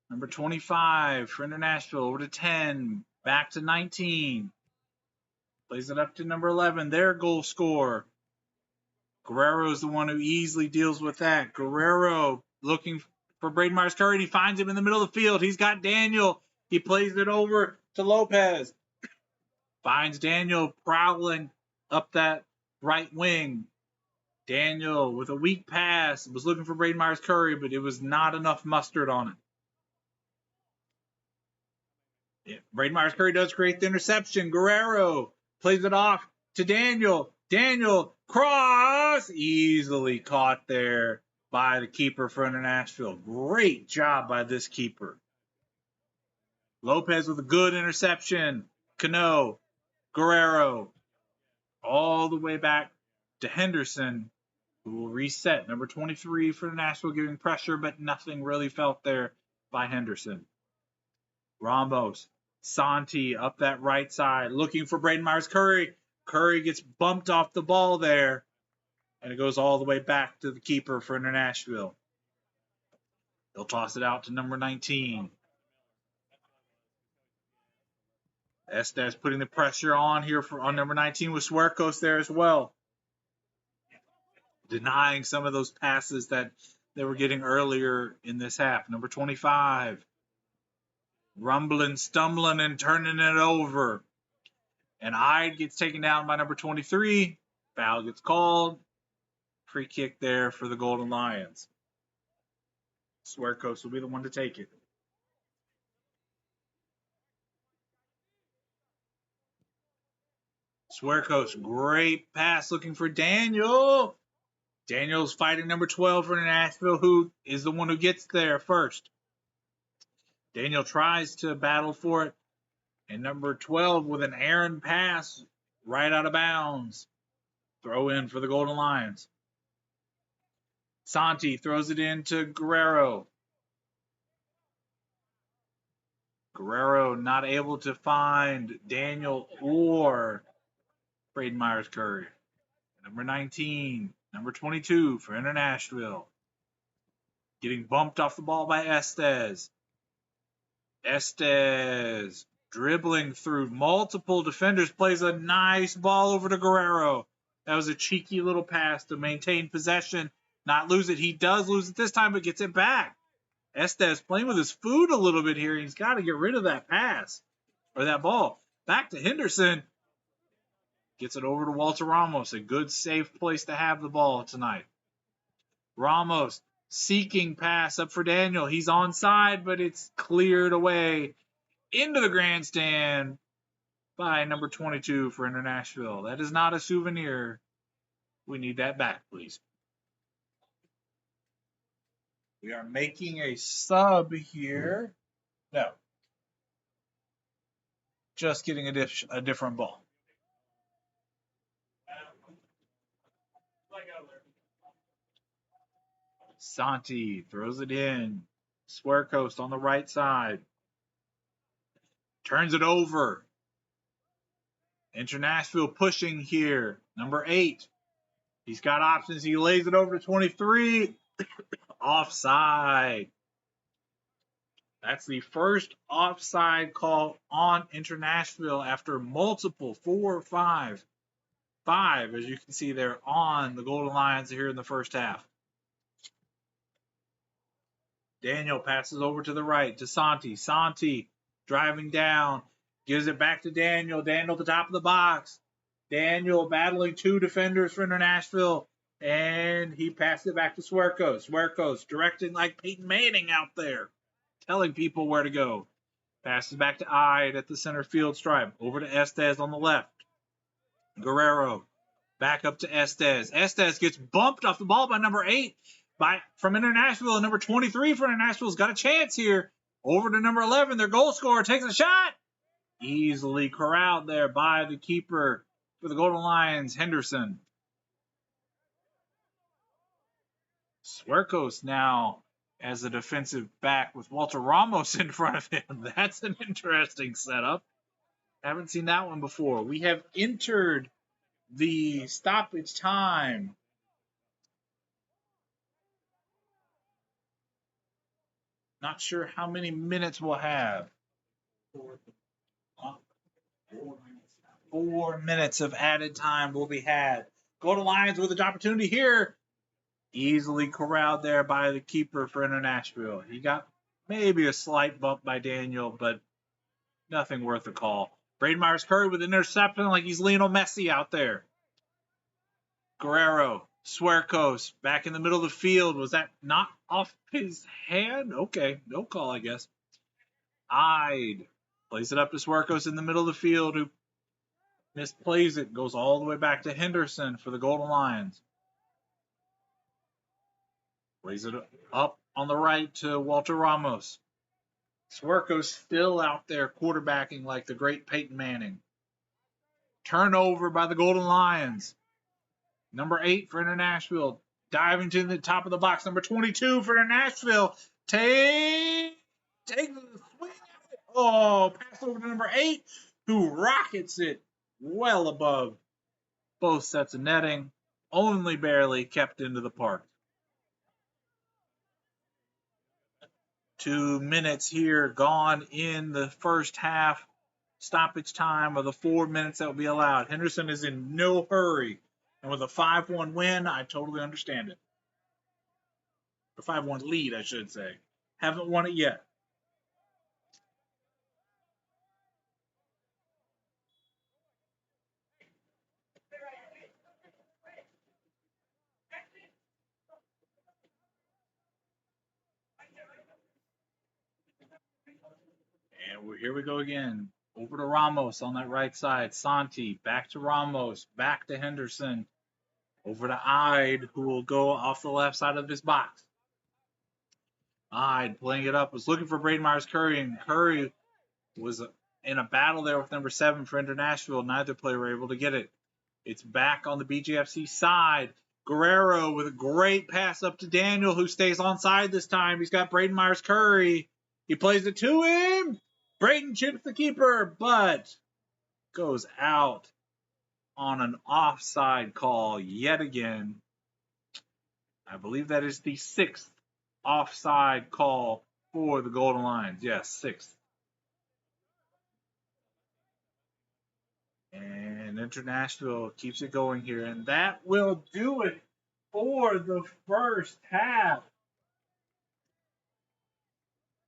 Number 25 for Inter Nashville, over to 10, back to 19. Plays it up to number 11, their goal scorer. Guerrero's the one who easily deals with that. Guerrero looking for Braden Myers-Curry, and he finds him in the middle of the field. He's got Daniel. He plays it over to Lopez. Finds Daniel prowling up that right wing. Daniel with a weak pass was looking for Braden Myers-Curry, but it was not enough mustard on it. Yeah, Braden Myers-Curry does create the interception. Guerrero plays it off to Daniel. Daniel, cross, easily caught there by the keeper for Inter Nashville. Great job by this keeper. Lopez with a good interception. Cano, Guerrero, all the way back to Henderson, who will reset. Number 23 for Nashville giving pressure, but nothing really felt there by Henderson. Ramos, Santi up that right side, looking for Braden Myers-Curry. Curry gets bumped off the ball there, and it goes all the way back to the keeper for Inter Nashville. They'll toss it out to number 19. Estes putting the pressure on here on number 19 with Suercos there as well. Denying some of those passes that they were getting earlier in this half. Number 25. Rumbling, stumbling, and turning it over. And Ide gets taken down by number 23. Foul gets called. Free kick there for the Golden Lions. Suercos will be the one to take it. Suercos, great pass looking for Daniel. Daniel's fighting number 12 for Nashville, who is the one who gets there first. Daniel tries to battle for it. And number 12 with an errant pass right out of bounds. Throw in for the Golden Lions. Santi throws it in to Guerrero. Guerrero not able to find Daniel or Braden Myers-Curry. Number 19, number 22 for Inter Nashville. Getting bumped off the ball by Estes. Estes dribbling through multiple defenders, plays a nice ball over to Guerrero. That was a cheeky little pass to maintain possession, not lose it. He does lose it this time, but gets it back. Estes playing with his food a little bit here. He's got to get rid of that pass or that ball. Back to Henderson. Gets it over to Walter Ramos. A good, safe place to have the ball tonight. Ramos seeking pass up for Daniel. He's onside, but it's cleared away into the grandstand by number 22 for Inter Nashville. That is not a souvenir. We need that back, please. We are making a sub here. No. Just getting a different ball. Santi throws it in. Suercos on the right side. Turns it over. Inter Nashville pushing here. Number 8. He's got options. He lays it over to 23. Offside. That's the first offside call on Inter Nashville after multiple 4 or 5. 5, as you can see there, on the Golden Lions here in the first half. Daniel passes over to the right to Santi. Santi driving down. Gives it back to Daniel. Daniel at the top of the box. Daniel battling 2 defenders for Inter Nashville. And he passes it back to Suercos. Suercos directing like Peyton Manning out there. Telling people where to go. Passes back to Ide at the center field stripe. Over to Estes on the left. Guerrero. Back up to Estes. Estes gets bumped off the ball by number 8. From Inter Nashville, and number 23 for Inter Nashville's got a chance here. Over to number 11, their goal scorer takes a shot. Easily corralled there by the keeper for the Golden Lions, Henderson. Suercos now as a defensive back with Walter Ramos in front of him. That's an interesting setup. Haven't seen that one before. We have entered the stoppage time. Not sure how many minutes we'll have. 4 minutes of added time will be had. Golden Lions with an opportunity here. Easily corralled there by the keeper for Inter Nashville. He got maybe a slight bump by Daniel, but nothing worth a call. Braden Myers-Curry with an interception like he's Lionel Messi out there. Guerrero, Suercos, back in the middle of the field. Was that not off his hand? Okay, no call, I guess. Ide plays it up to Suercos in the middle of the field, who misplays it, goes all the way back to Henderson for the Golden Lions. Plays it up on the right to Walter Ramos. Suercos still out there quarterbacking like the great Peyton Manning. Turnover by the Golden Lions. Number 8 for Inter Nashville. Diving to the top of the box. Number 22 for Inter Nashville. Take the swing at it. Oh, pass over to number 8, who rockets it well above both sets of netting. Only barely kept into the park. 2 minutes here gone in the first half. Stoppage time of the 4 minutes that will be allowed. Henderson is in no hurry. And with a 5-1 win, I totally understand it. A 5-1 lead, I should say. Haven't won it yet. And here we go again. Over to Ramos on that right side. Santi, back to Ramos, back to Henderson. Over to Ide, who will go off the left side of his box. Ide playing it up, was looking for Braden Myers-Curry, and Curry was in a battle there with number 7 for Inter Nashville. Neither player were able to get it. It's back on the BGFC side. Guerrero with a great pass up to Daniel, who stays onside this time. He's got Braden Myers-Curry. He plays it to him. Braden chips the keeper, but goes out on an offside call yet again. I believe that is the 6th offside call for the Golden Lions. Yes, 6th. And Inter Nashville keeps it going here. And that will do it for the first half.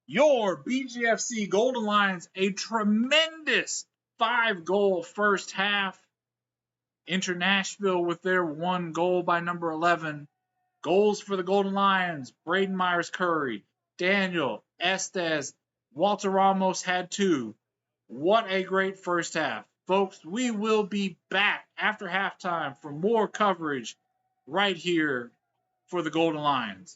Your BGFC Golden Lions, a tremendous 5-goal first half. Inter Nashville with their 1 goal by number 11. Goals for the Golden Lions, Braden Myers-Curry, Daniel, Estes, Walter Ramos had 2. What a great first half. Folks, we will be back after halftime for more coverage right here for the Golden Lions.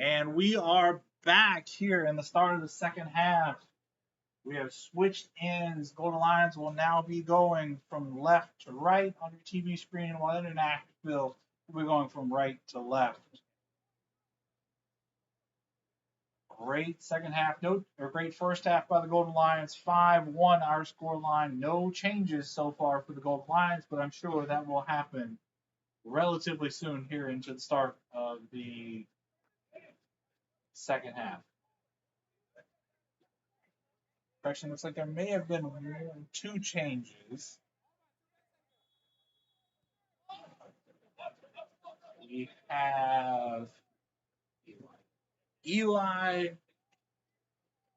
And we are back here in the start of the second half. We have switched ends. Golden Lions will now be going from left to right on your TV screen, while Inter Nashville will be going from right to left. Great second half, great first half by the Golden Lions. 5-1 our score line. No changes so far for the Golden Lions, but I'm sure that will happen relatively soon here into the start of the second half. Correction, looks like there may have been 2 changes. We have Eli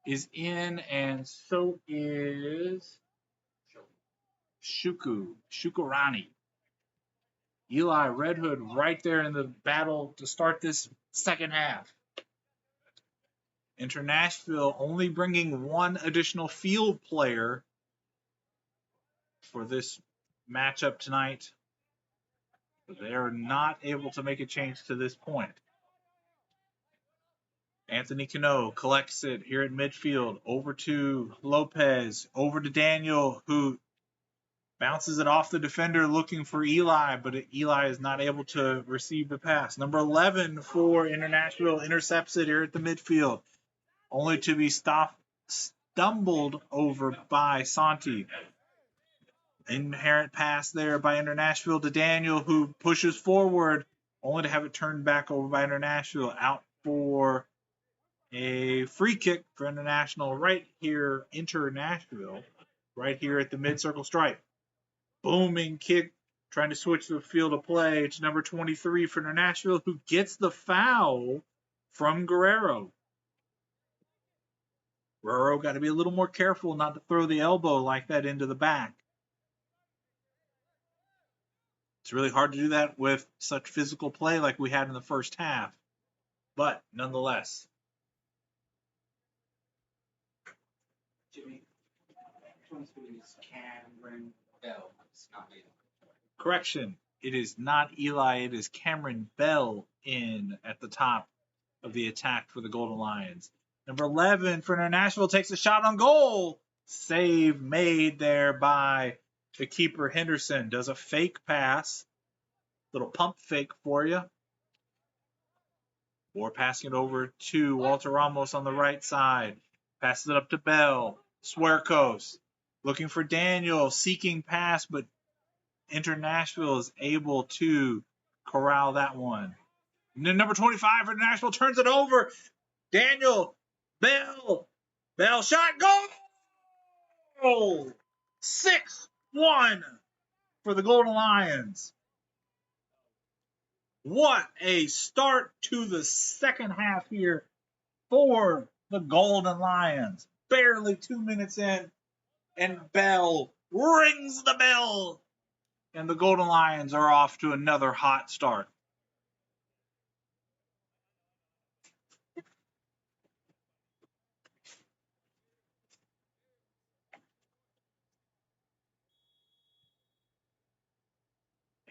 is in, and so is Shukurani. Eli Red Hood right there in the battle to start this second half. Inter Nashville only bringing 1 additional field player for this matchup tonight. But they are not able to make a change to this point. Anthony Cano collects it here at midfield. Over to Lopez. Over to Daniel, who bounces it off the defender looking for Eli, but Eli is not able to receive the pass. Number 11 for Inter Nashville intercepts it here at the midfield, only to be stumbled over by Santi. Inherent pass there by Inter Nashville to Daniel, who pushes forward, only to have it turned back over by Inter Nashville. Out for a free kick for Inter Nashville right here at the mid-circle stripe. Booming kick, trying to switch the field of play. It's number 23 for Inter Nashville, who gets the foul from Guerrero. Guerrero got to be a little more careful not to throw the elbow like that into the back. It's really hard to do that with such physical play like we had in the first half. But nonetheless. Jimmy, Cameron Bell. It's not Eli. Correction. It is not Eli. It is Cameron Bell in at the top of the attack for the Golden Lions. Number 11 for Inter Nashville takes a shot on goal. Save made there by the keeper Henderson. Does a fake pass. Little pump fake for you. Or passing it over to Walter Ramos on the right side. Passes it up to Bell. Suercos looking for Daniel. Seeking pass, but Inter Nashville is able to corral that one. And then number 25 for Inter Nashville turns it over. Daniel. Bell shot. Goal! 6-1 for the Golden Lions. What a start to the second half here for the Golden Lions. Barely 2 minutes in, and Bell rings the bell. And the Golden Lions are off to another hot start.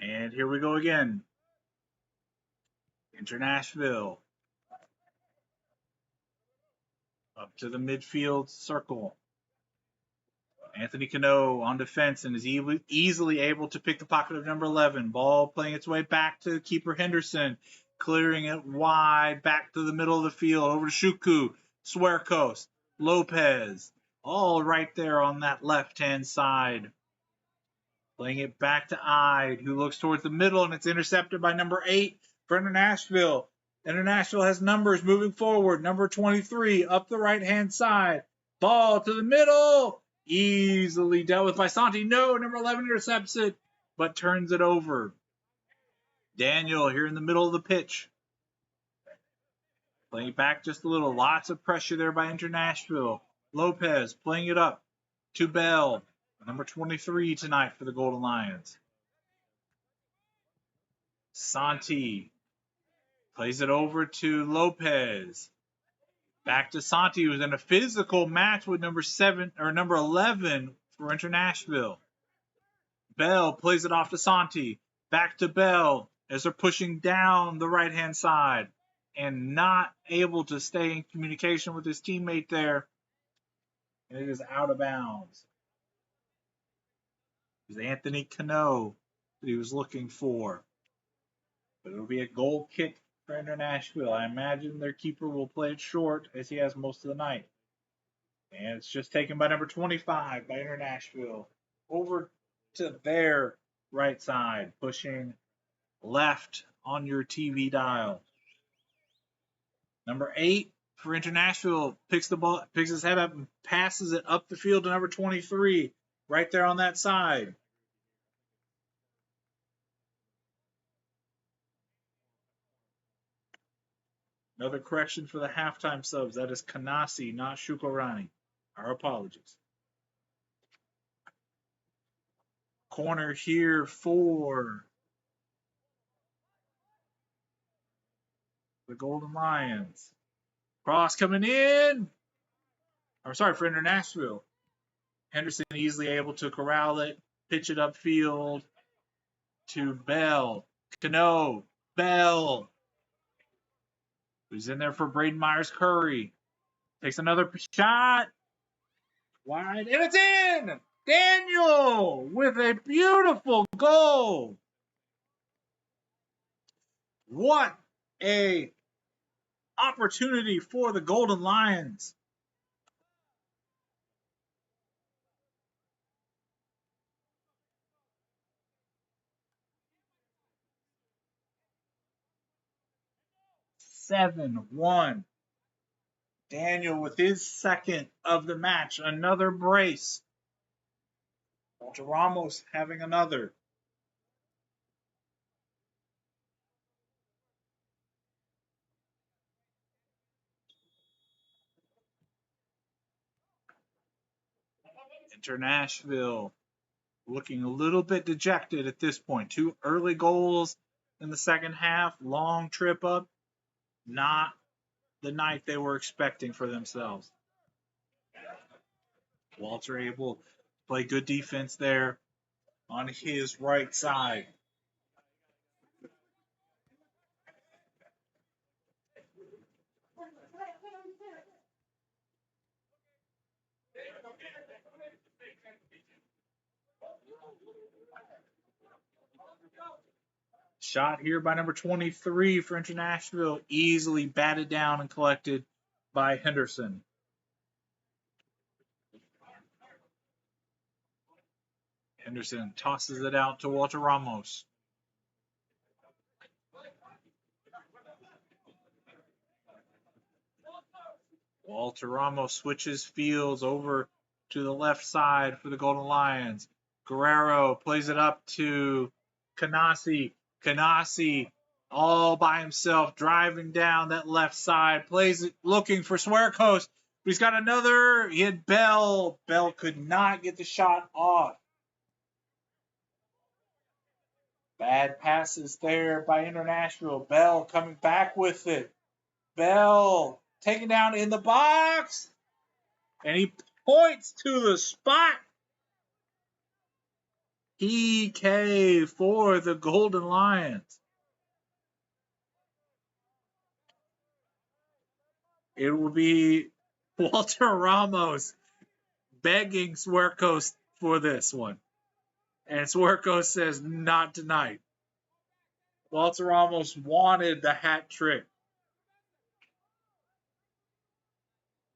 And here we go again. Inter Nashville. Up to the midfield circle. Anthony Cano on defense and is easily able to pick the pocket of number 11. Ball playing its way back to keeper Henderson. Clearing it wide back to the middle of the field. Over to Shuku. Suercos. Lopez. All right there on that left-hand side. Playing it back to Ide, who looks towards the middle, and it's intercepted by number 8 for Inter Nashville. Inter Nashville has numbers moving forward. Number 23 up the right-hand side. Ball to the middle. Easily dealt with by Santi. No, number 11 intercepts it, but turns it over. Daniel here in the middle of the pitch. Playing it back just a little. Lots of pressure there by Inter Nashville. Lopez playing it up to Bell. Number 23 tonight for the Golden Lions. Santi plays it over to Lopez. Back to Santi, who's in a physical match with number 11 for Inter Nashville. Bell plays it off to Santi. Back to Bell as they're pushing down the right-hand side. and not able to stay in communication with his teammate there. And it is out of bounds. It was Anthony Cano that he was looking for. But it'll be a goal kick for Inter Nashville. I imagine their keeper will play it short as he has most of the night. And it's just taken by number 25 by Inter Nashville. Over to their right side, pushing left on your TV dial. Number 8 for Inter Nashville picks the ball, picks his head up and passes it up the field to number 23, right there on that side. Another correction for the halftime subs. That is Kanasi, not Shukorani. Our apologies. Corner here for the Golden Lions. Cross coming in. Or sorry, for Inter Nashville. Henderson easily able to corral it, pitch it upfield to Bell. Cano, Bell. Who's in there for Braden Myers-Curry. Takes another shot. Wide, and it's in! Daniel with a beautiful goal. What a opportunity for the Golden Lions. Seven, 1. Daniel with his second of the match. Another brace. Walter Ramos having another. Inter Nashville looking a little bit dejected at this point. 2 early goals in the second half. Long trip up. Not the night they were expecting for themselves. Walter able to play good defense there on his right side. Shot here by number 23 for Inter Nashville. Easily batted down and collected by Henderson. Henderson tosses it out to Walter Ramos. Walter Ramos switches fields over to the left side for the Golden Lions. Guerrero plays it up to Kanasi. Kanasi all by himself, driving down that left side. Plays it looking for Swearcoast. But he's got another. He had Bell. Bell could not get the shot off. Bad passes there by Inter Nashville. Bell coming back with it. Bell taken down in the box. And he points to the spot. PK for the Golden Lions. It will be Walter Ramos begging Swerkos for this one. And Swerkos says, not tonight. Walter Ramos wanted the hat trick.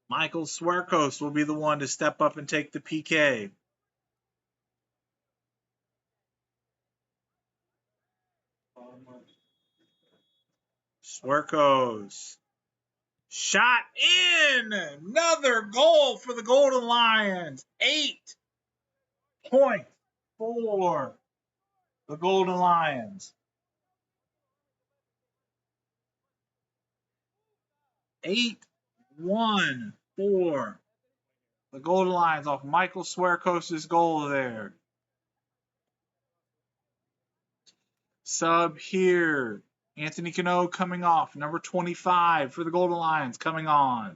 Michael Swerkos will be the one to step up and take the PK. Swerkos. Shot in! Another goal for the Golden Lions. 8 points for the Golden Lions. 8-1 for the Golden Lions off Michael Swerkos' goal there. Sub here. Anthony Cano coming off. Number 25 for the Golden Lions coming on.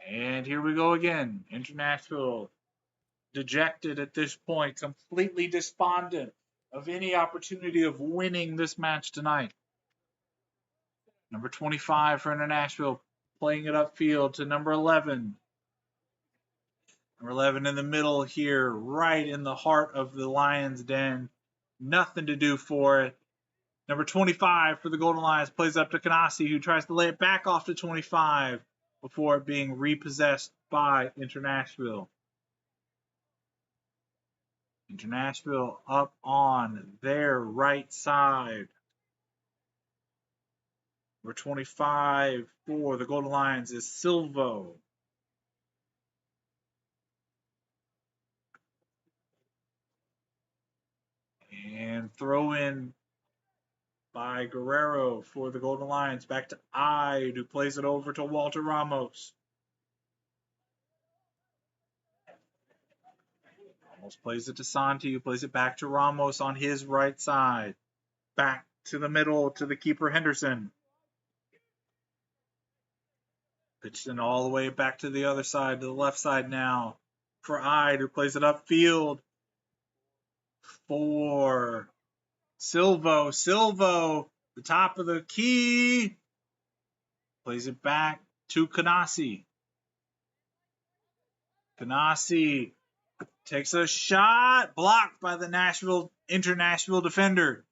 And here we go again. Inter Nashville dejected at this point, completely despondent of any opportunity of winning this match tonight. Number 25 for Inter Nashville, playing it upfield to number 11. Number 11 in the middle here, right in the heart of the Lions' den. Nothing to do for it. Number 25 for the Golden Lions plays up to Kanasi, who tries to lay it back off to 25 before it being repossessed by Inter Nashville. Inter Nashville up on their right side. Number 25 for the Golden Lions is Silvo. And throw in by Guerrero for the Golden Lions. Back to Ide, who plays it over to Walter Ramos. Ramos plays it to Santi, who plays it back to Ramos on his right side. Back to the middle to the keeper Henderson. Pitched in all the way back to the other side, to the left side now for Ide, who plays it upfield for Silvo. Silvo, the top of the key, plays it back to Kanasi. Kanasi takes a shot, blocked by the Inter Nashville defender.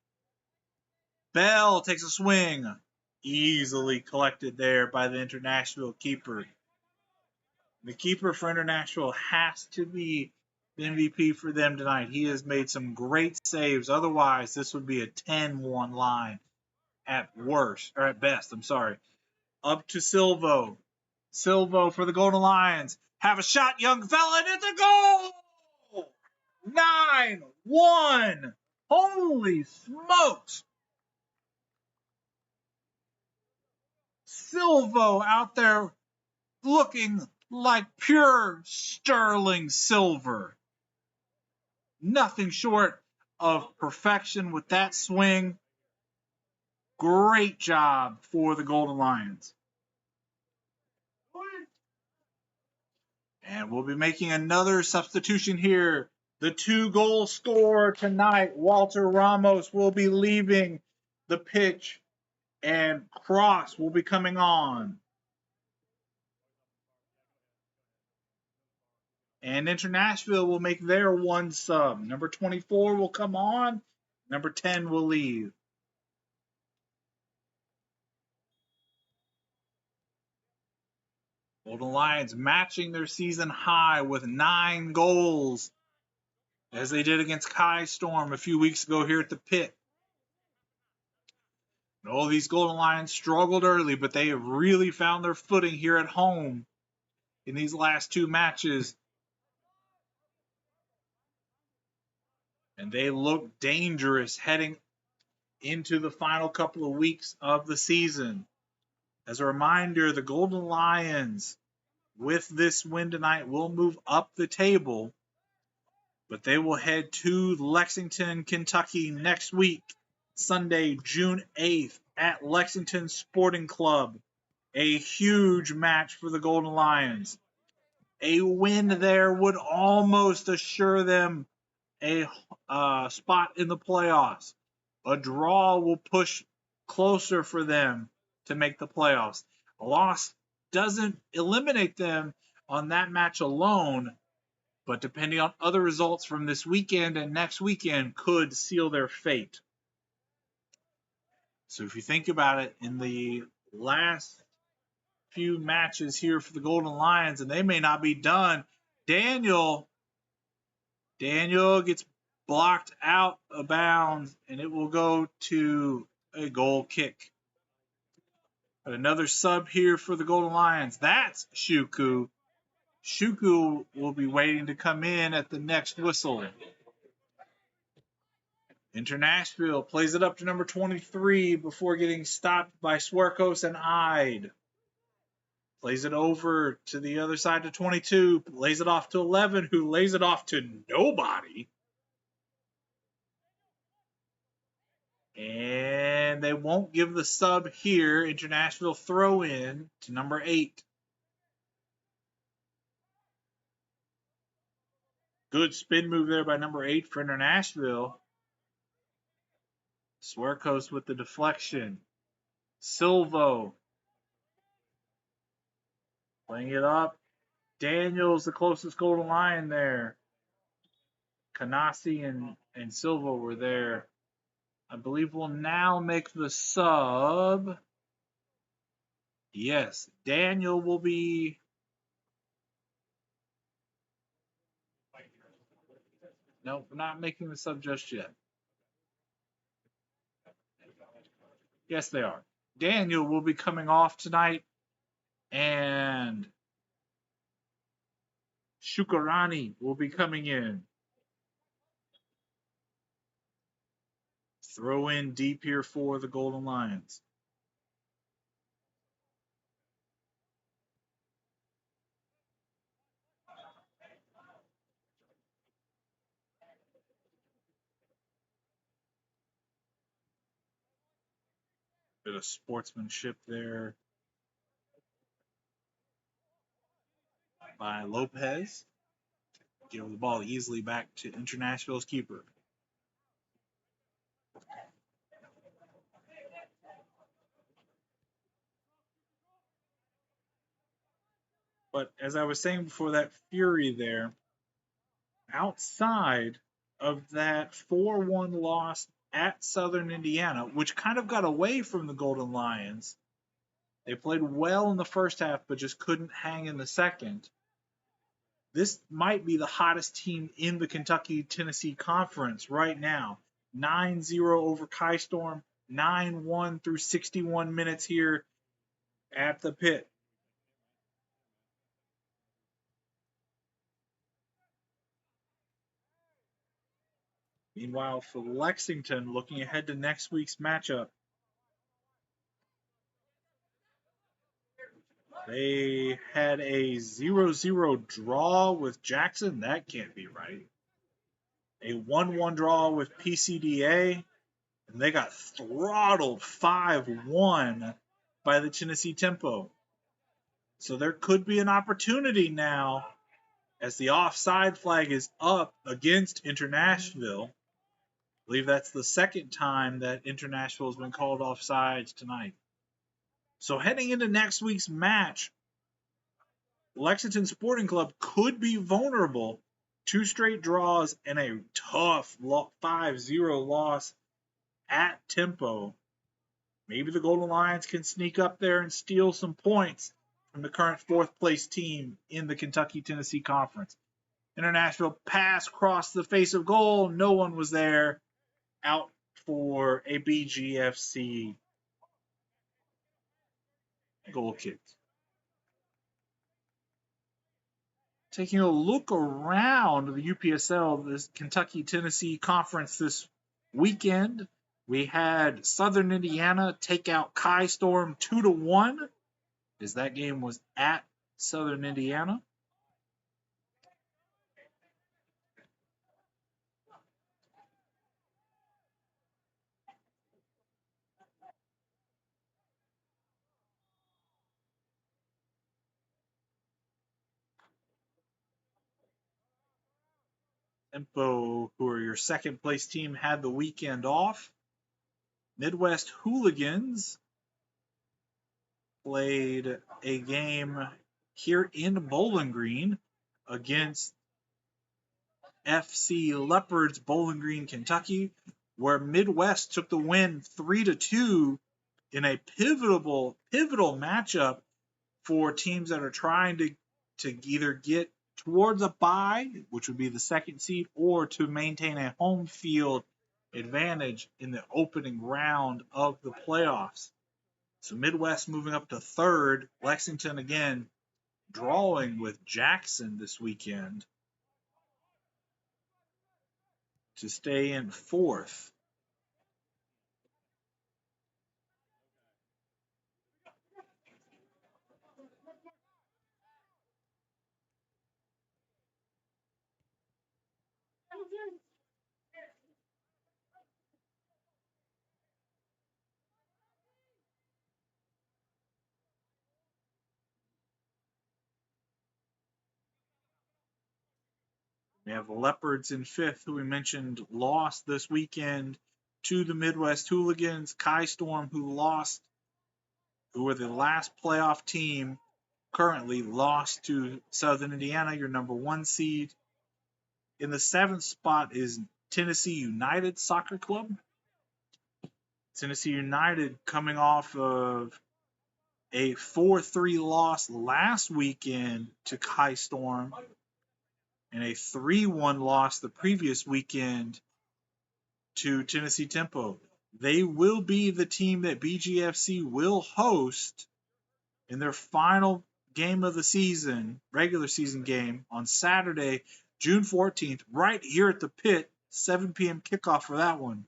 Bell takes a swing, easily collected there by the Inter Nashville keeper. The keeper for Inter Nashville has to be the MVP for them tonight. He has made some great saves. Otherwise, this would be a 10-1 line at worst, or at best, I'm sorry. Up to Silvo. Silvo for the Golden Lions. Have a shot, young fella, and it's a goal! 9-1! Holy smokes! Silvo out there looking like pure sterling silver. Nothing short of perfection with that swing. Great job for the Golden Lions. And we'll be making another substitution here. The 2-goal scorer tonight, Walter Ramos, will be leaving the pitch, and Cross will be coming on. And Inter Nashville will make their one sub. Number 24 will come on. Number 10 will leave. Golden Lions matching their season high with 9 goals, as they did against Kai Storm a few weeks ago here at the pit. And all these Golden Lions struggled early, but they have really found their footing here at home in these last 2 matches. And they look dangerous heading into the final couple of weeks of the season. As a reminder, the Golden Lions, with this win tonight, will move up the table, but they will head to Lexington, Kentucky next week, Sunday, June 8th, at Lexington Sporting Club. A huge match for the Golden Lions. A win there would almost assure them a spot in the playoffs. A draw will push closer for them to make the playoffs. A loss doesn't eliminate them on that match alone, but depending on other results from this weekend and next weekend, could seal their fate. So if you think about it, in the last few matches here for the Golden Lions, and they may not be done, Daniel gets blocked out of bounds, and it will go to a goal kick. But another sub here for the Golden Lions. That's Shuku. Shuku will be waiting to come in at the next whistle. Inter Nashville plays it up to number 23 before getting stopped by Swerkos and Ide. Plays it over to the other side to 22. Lays it off to 11, who lays it off to nobody. And they won't give the sub here. Inter Nashville throw in to number 8. Good spin move there by number 8 for Inter Nashville. Swerkos with the deflection. Silvo playing it up. Daniels the closest goal to line there. Canasi and Silva were there. I believe we'll now make the sub. Yes, Daniel will be. Nope, not making the sub just yet. Yes, they are. Daniel will be coming off tonight, and Shukarani will be coming in. Throw in deep here for the Golden Lions. Bit of sportsmanship there by Lopez. Give the ball easily back to Inter Nashville's keeper. But as I was saying before, that fury there, outside of that 4-1 loss at Southern Indiana, which kind of got away from the Golden Lions. They played well in the first half, but just couldn't hang in the second. This might be the hottest team in the Kentucky-Tennessee Conference right now. 9-0 over Kai Storm, 9-1 through 61 minutes here at the pit. Meanwhile, for Lexington, looking ahead to next week's matchup, they had a 0-0 draw with Jackson. That can't be right. A 1-1 draw with PCDA, and they got throttled 5-1 by the Tennessee Tempo. So there could be an opportunity now as the offside flag is up against Inter Nashville. I believe that's the second time that Inter Nashville has been called offsides tonight. So heading into next week's match, Lexington Sporting Club could be vulnerable. 2 straight draws and a tough 5-0 loss at Tempo. Maybe the Golden Lions can sneak up there and steal some points from the current 4th place team in the Kentucky-Tennessee Conference. Inter Nashville pass across the face of goal. No one was there. Out for a BGFC goal kick. Taking a look around the UPSL, this Kentucky-Tennessee Conference this weekend, we had Southern Indiana take out Kai Storm 2-1, as that game was at Southern Indiana. Tempo, who are your second place team, had the weekend off. Midwest Hooligans played a game here in Bowling Green against FC Leopards Bowling Green, Kentucky, where Midwest took the win 3-2 in a pivotal matchup for teams that are trying to either get towards a bye, which would be the second seed, or to maintain a home field advantage in the opening round of the playoffs. So Midwest moving up to 3rd. Lexington again drawing with Jackson this weekend to stay in 4th. We have the Leopards in 5th, who we mentioned lost this weekend to the Midwest Hooligans. Kai Storm, who were the last playoff team, currently lost to Southern Indiana, your number 1 seed. In the 7th spot is Tennessee United Soccer Club. Tennessee United coming off of a 4-3 loss last weekend to Kai Storm and a 3-1 loss the previous weekend to Tennessee Tempo. They will be the team that BGFC will host in their final game of the season, regular season game, on Saturday, June 14th, right here at the pit, 7 p.m. kickoff for that one.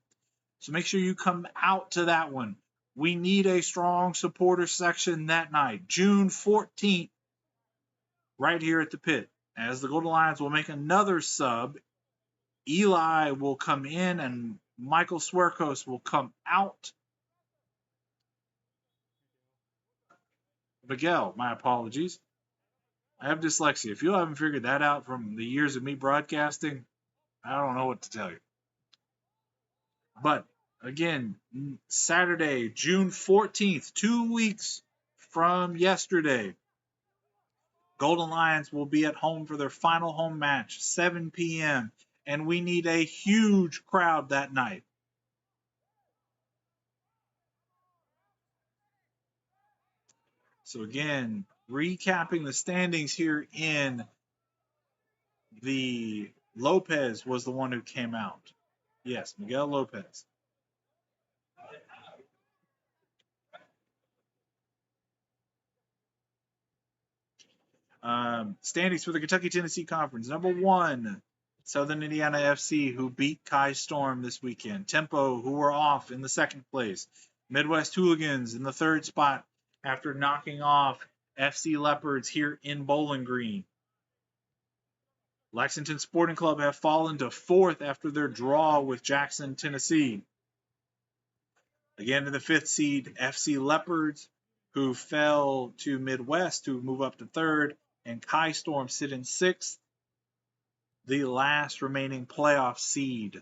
So make sure you come out to that one. We need a strong supporter section that night, June 14th, right here at the pit. As the Golden Lions will make another sub, Eli will come in and Michael Swerkos will come out. Miguel, my apologies. I have dyslexia. If you haven't figured that out from the years of me broadcasting, I don't know what to tell you. But again, Saturday, June 14th, 2 weeks from yesterday, Golden Lions will be at home for their final home match, 7 p.m., and we need a huge crowd that night. So again, recapping the standings here in the Lopez was the one who came out. Yes, Miguel Lopez. Standings for the Kentucky-Tennessee Conference. Number 1, Southern Indiana FC, who beat Kai Storm this weekend. Tempo, who were off in the 2nd place. Midwest Hooligans in the 3rd spot after knocking off FC Leopards here in Bowling Green. Lexington Sporting Club have fallen to 4th after their draw with Jackson, Tennessee. Again, in the 5th seed, FC Leopards, who fell to Midwest to move up to 3rd, and Kai Storm sit in 6th, the last remaining playoff seed.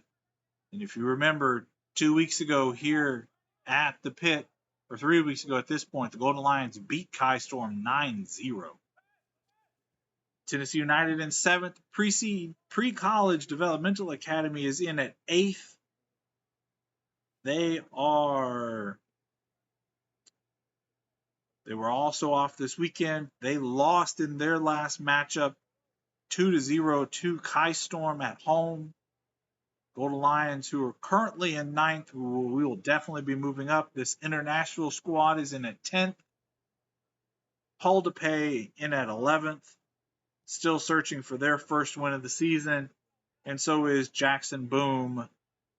And if you remember, 2 weeks ago here at the pit, or 3 weeks ago at this point, the Golden Lions beat Kai Storm 9-0. Tennessee United in 7th. Pre-college developmental academy is in at 8th. They were also off this weekend. They lost in their last matchup 2-0 to Kai Storm at home. Golden Lions, who are currently in 9th, we will definitely be moving up. This Inter Nashville squad is in at 10th. Hull to Pay in at 11th. Still searching for their first win of the season. And so is Jackson Boom,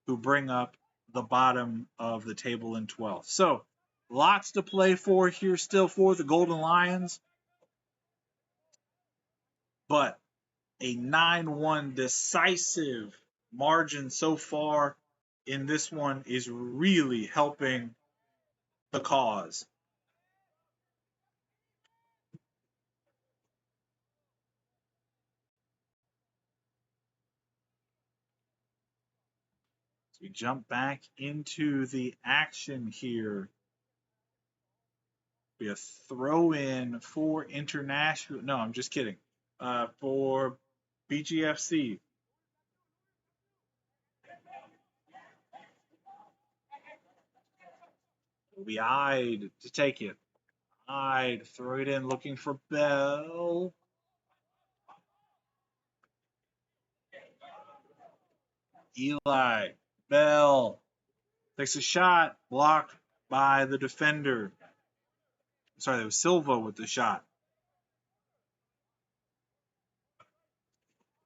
who bring up the bottom of the table in 12th. So, lots to play for here still for the Golden Lions. But a 9-1 decisive margin so far in this one is really helping the cause. So we jump back into the action here. Be a throw in for Inter Nashville. No, I'm just kidding. For BGFC. We eyed to take it. Eyed, throw it in, looking for Bell. Eli, Bell takes a shot, blocked by the defender. Sorry, that was Silva with the shot.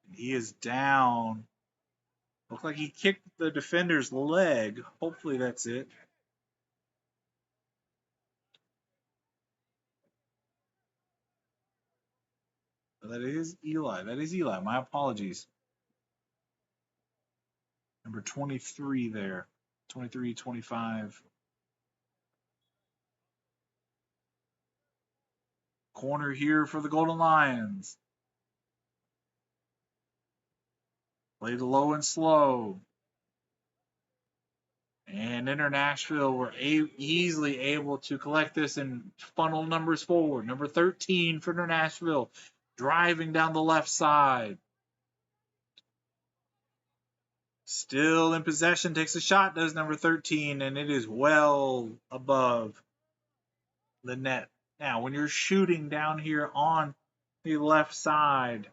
And he is down. Looks like he kicked the defender's leg. Hopefully that's it. That is Eli. That is Eli. My apologies. Number 23 there. 23, 25. Corner here for the Golden Lions. Played low and slow. And Inter Nashville were easily able to collect this and funnel numbers forward. Number 13 for Inter Nashville, driving down the left side. Still in possession, takes a shot, does number 13, and it is well above the net. Now, when you're shooting down here on the left side,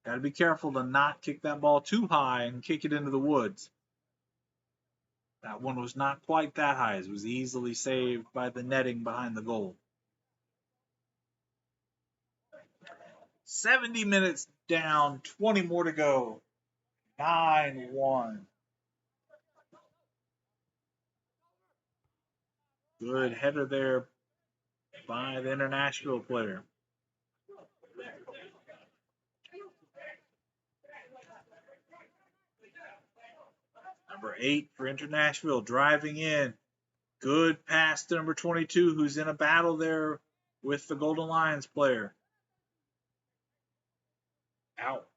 got to be careful to not kick that ball too high and kick it into the woods. That one was not quite that high. It was easily saved by the netting behind the goal. 70 minutes down, 20 more to go. 9-1. Good header there by the Inter Nashville player. Number 8 for Inter Nashville, driving in. Good pass to number 22, who's in a battle there with the Golden Lions player. Out.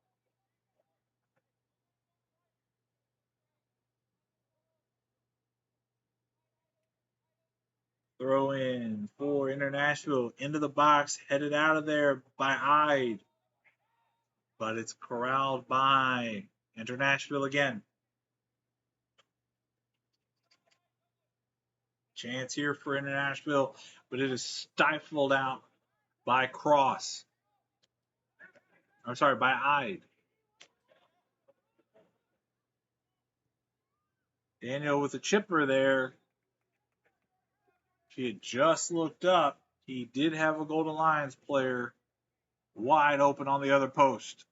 Throw in for Inter Nashville into the box, headed out of there by Ide. But it's corralled by Inter Nashville again. Chance here for Inter Nashville, but it is stifled out by Cross. I'm sorry, by Ide. Daniel with a chipper there. If he had just looked up, he did have a Golden Lions player wide open on the other post.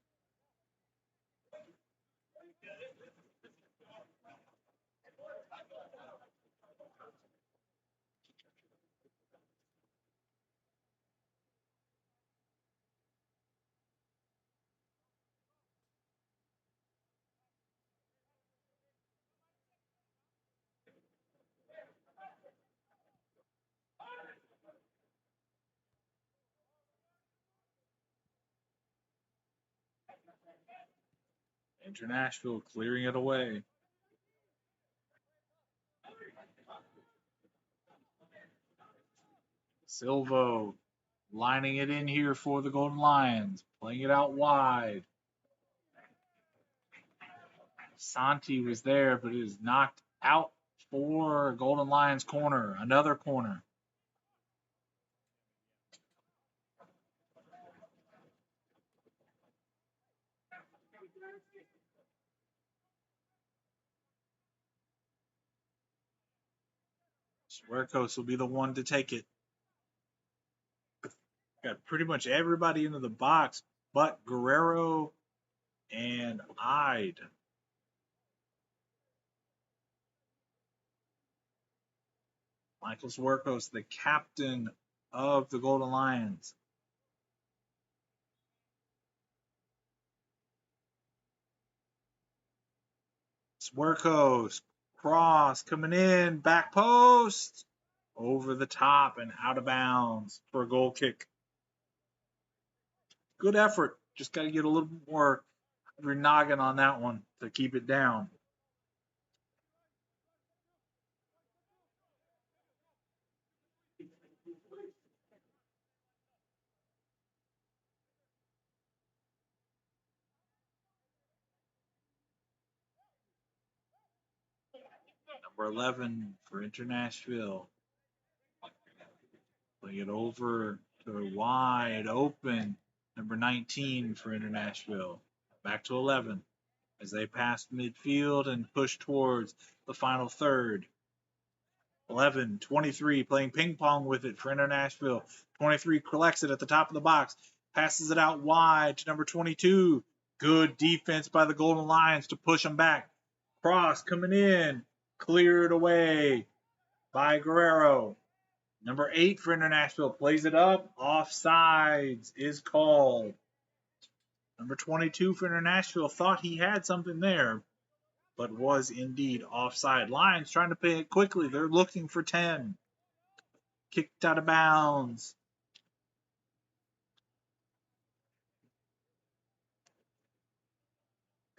Inter Nashville clearing it away. Silvo lining it in here for the Golden Lions, playing it out wide. Santi was there, but it is knocked out for Golden Lions corner, another corner. Swerkos will be the one to take it. Got pretty much everybody into the box but Guerrero and Ide. Michael Swerkos, the captain of the Golden Lions. Swerkos, cross coming in, back post, over the top and out of bounds for a goal kick. Good effort. Just got to get a little more of your noggin on that one to keep it down. Number 11 for Inter Nashville. Playing it over to wide open. Number 19 for Inter Nashville. Back to 11 as they pass midfield and push towards the final third. 11, 23 playing ping pong with it for Inter Nashville. 23 collects it at the top of the box. Passes it out wide to number 22. Good defense by the Golden Lions to push them back. Cross coming in. Cleared away by Guerrero. Number 8 for Inter Nashville plays it up. Offsides is called. Number 22 for Inter Nashville thought he had something there, but was indeed offside. Lions trying to pay it quickly. They're looking for 10. Kicked out of bounds.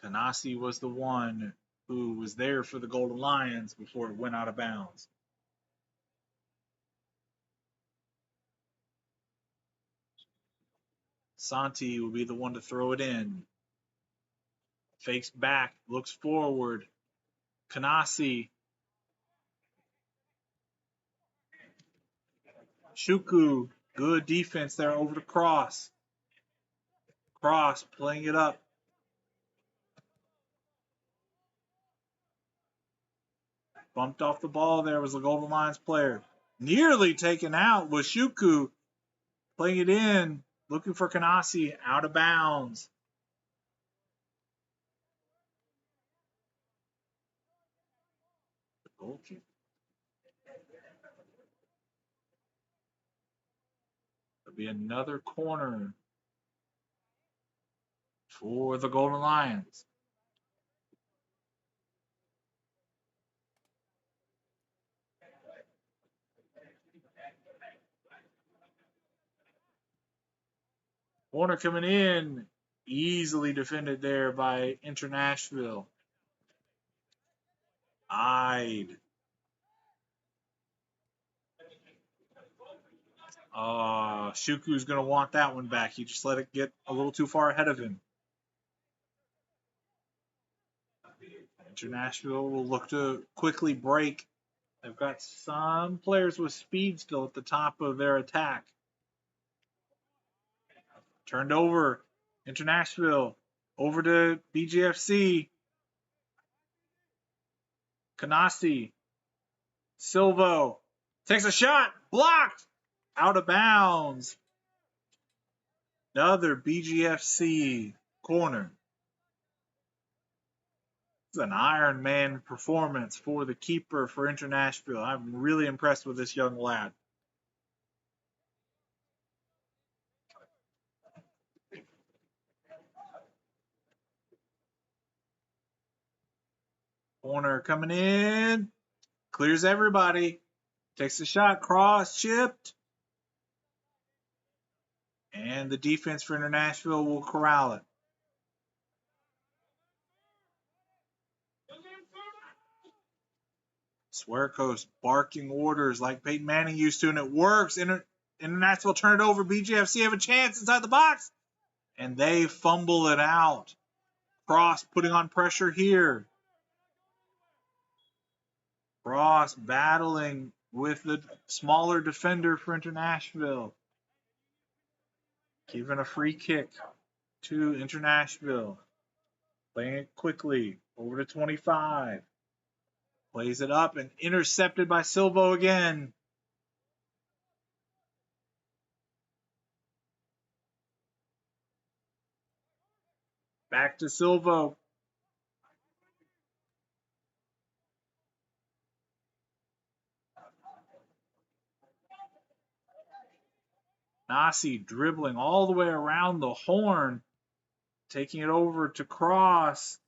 Kanasi was the one who was there for the Golden Lions before it went out of bounds. Santi will be the one to throw it in. Fakes back, looks forward. Kanasi. Shuku, good defense there over to Cross. Cross playing it up. Bumped off the ball there was the Golden Lions player. Nearly taken out was Shuku. Playing it in, looking for Kanasi, out of bounds. The goal kick. There'll be another corner for the Golden Lions. Corner coming in, easily defended there by Inter Nashville. Eyed. Shuku's going to want that one back. He just let it get a little too far ahead of him. Inter Nashville will look to quickly break. They've got some players with speed still at the top of their attack. Turned over. Inter Nashville over to BGFC. Kanasi. Silvo takes a shot. Blocked. Out of bounds. Another BGFC corner. It's an Iron Man performance for the keeper for Inter Nashville. I'm really impressed with this young lad. Corner coming in. Clears everybody. Takes a shot. Cross chipped. And the defense for Inter Nashville will corral it. Swearcoast barking orders like Peyton Manning used to, and it works. Inter Nashville turn it over. BGFC have a chance inside the box. And they fumble it out. Cross putting on pressure here. Cross battling with the smaller defender for Inter Nashville. Giving a free kick to Inter Nashville. Playing it quickly. Over to 25. Plays it up and intercepted by Silvo again. Back to Silvo. Nasi dribbling all the way around the horn. Taking it over to Cross.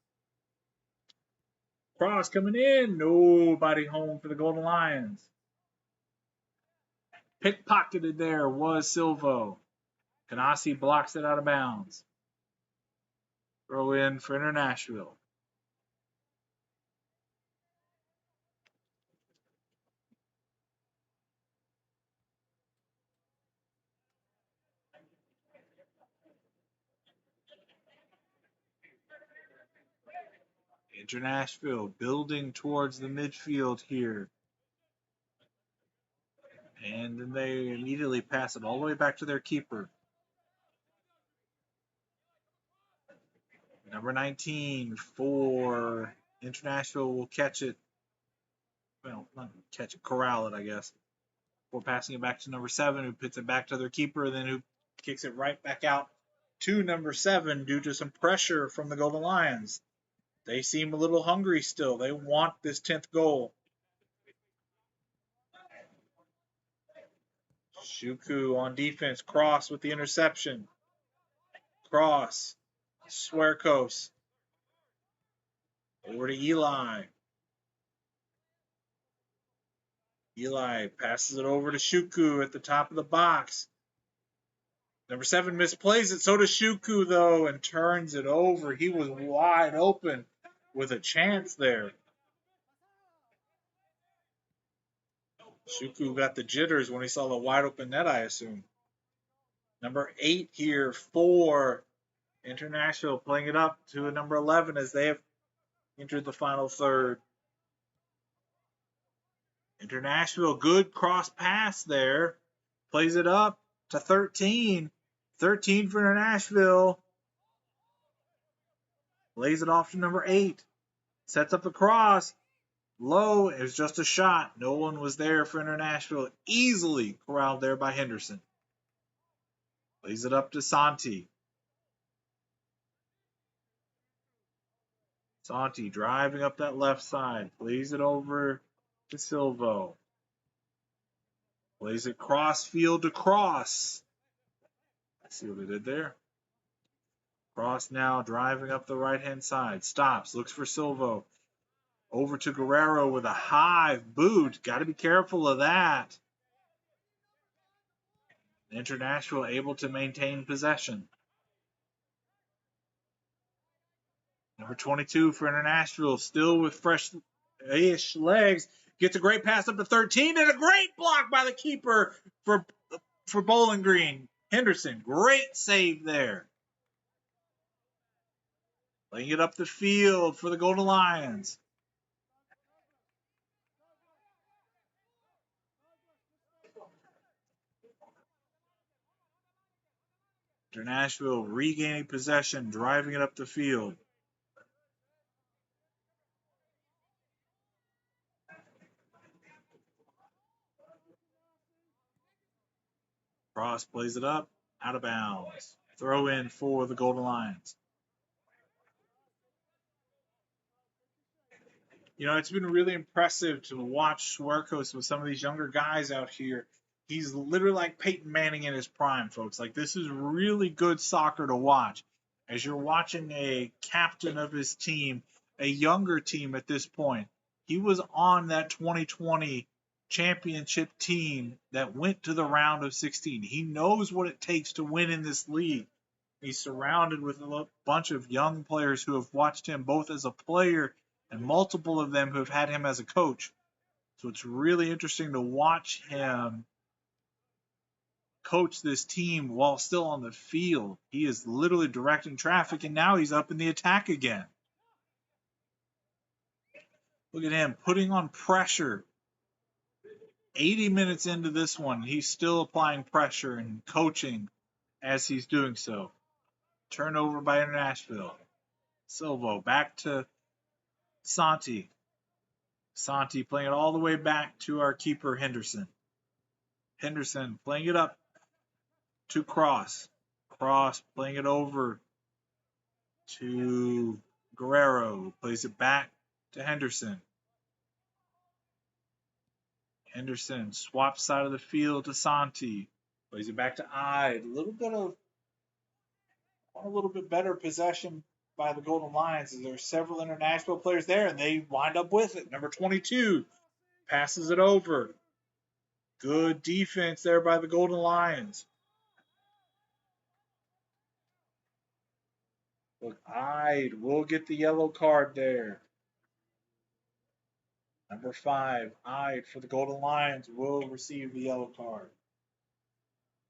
Cross coming in. Nobody home for the Golden Lions. Pickpocketed there was Silvo. Kanasi blocks it out of bounds. Throw in for Inter Nashville. Inter Nashville building towards the midfield here. And then they immediately pass it all the way back to their keeper. Number 19 for Inter Nashville will catch it. Well, not catch it, corral it, I guess. Before passing it back to number 7, who puts it back to their keeper, then who kicks it right back out to number 7 due to some pressure from the Golden Lions. They seem a little hungry still. They want this 10th goal. Shuku on defense. Cross with the interception. Cross. Swearcoast. Over to Eli. Eli passes it over to Shuku at the top of the box. Number 7 misplays it. So does Shuku, though, and turns it over. He was wide open with a chance there. Shuku got the jitters when he saw the wide open net, I assume. Number 8 here for Inter Nashville, playing it up to number 11 as they have entered the final third. Inter Nashville, good cross pass there. Plays it up to 13. 13 for Inter Nashville. Lays it off to number 8. Sets up the cross. Low. It was just a shot. No one was there for Inter Nashville. Easily corralled there by Henderson. Lays it up to Santi. Santi driving up that left side. Plays it over to Silvo. Plays it cross field to Cross. See what they did there? Cross now driving up the right-hand side. Stops. Looks for Silvo. Over to Guerrero with a high boot. Got to be careful of that. Inter Nashville able to maintain possession. Number 22 for Inter Nashville, still with fresh-ish legs. Gets a great pass up to 13 and a great block by the keeper for Bowling Green. Henderson, great save there. Laying it up the field for the Golden Lions. Inter Nashville regaining possession, driving it up the field. Cross plays it up, out of bounds. Throw in for the Golden Lions. You know, it's been really impressive to watch Swerkos with some of these younger guys out here. He's literally like Peyton Manning in his prime, folks. Like, this is really good soccer to watch. As you're watching a captain of his team, a younger team at this point. He was on that 2020 championship team that went to the round of 16. He knows what it takes to win in this league. He's surrounded with a bunch of young players who have watched him both as a player and multiple of them who have had him as a coach. So it's really interesting to watch him coach this team while still on the field. He is literally directing traffic, and now he's up in the attack again. Look at him putting on pressure. 80 minutes into this one, he's still applying pressure and coaching as he's doing so. Turnover by Inter Nashville. Silvo back to Santi. Santi playing it all the way back to our keeper, Henderson. Henderson playing it up to Cross. Cross playing it over to Guerrero. Plays it back to Henderson. Henderson swaps side of the field to Santi. Plays it back to Ide. A little bit better possession by the Golden Lions as there are several Inter Nashville players there, and they wind up with it. Number 22 passes it over. Good defense there by the Golden Lions. Look, Ide will get the yellow card there. Number 5, Ide for the Golden Lions will receive the yellow card.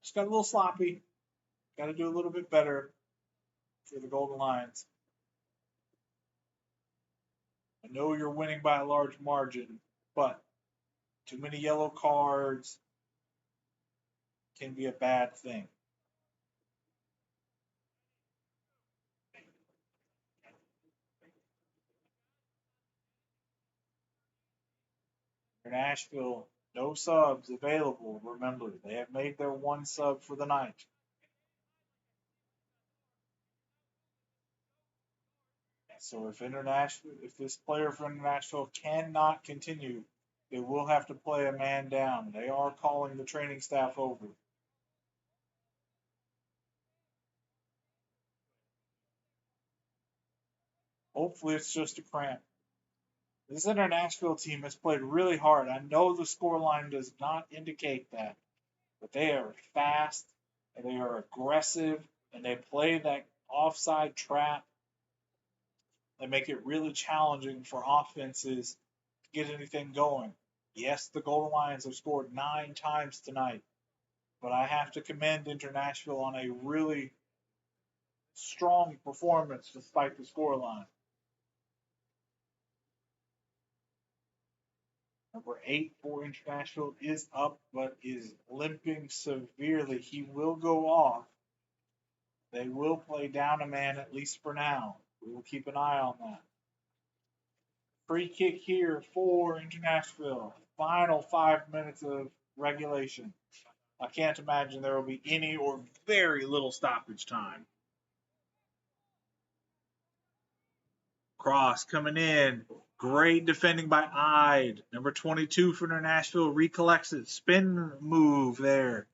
Just got a little sloppy. Got to do a little bit better for the Golden Lions. I know you're winning by a large margin, but too many yellow cards can be a bad thing. Nashville, no subs available. Remember, they have made their one sub for the night. So if this player for Inter Nashville cannot continue, they will have to play a man down. They are calling the training staff over. Hopefully it's just a cramp. This Inter Nashville team has played really hard. I know the scoreline does not indicate that, but they are fast and they are aggressive, and they play that offside trap. They make it really challenging for offenses to get anything going. Yes, the Golden Lions have scored 9 times tonight, but I have to commend Inter Nashville on a really strong performance despite the scoreline. Number 8 for Inter Nashville is up, but is limping severely. He will go off. They will play down a man, at least for now. We will keep an eye on that. Free kick here for Inter Nashville. Final 5 minutes of regulation. I can't imagine there will be any or very little stoppage time. Cross coming in. Great defending by Ide. Number 22 for Inter Nashville recollects it. Spin move there.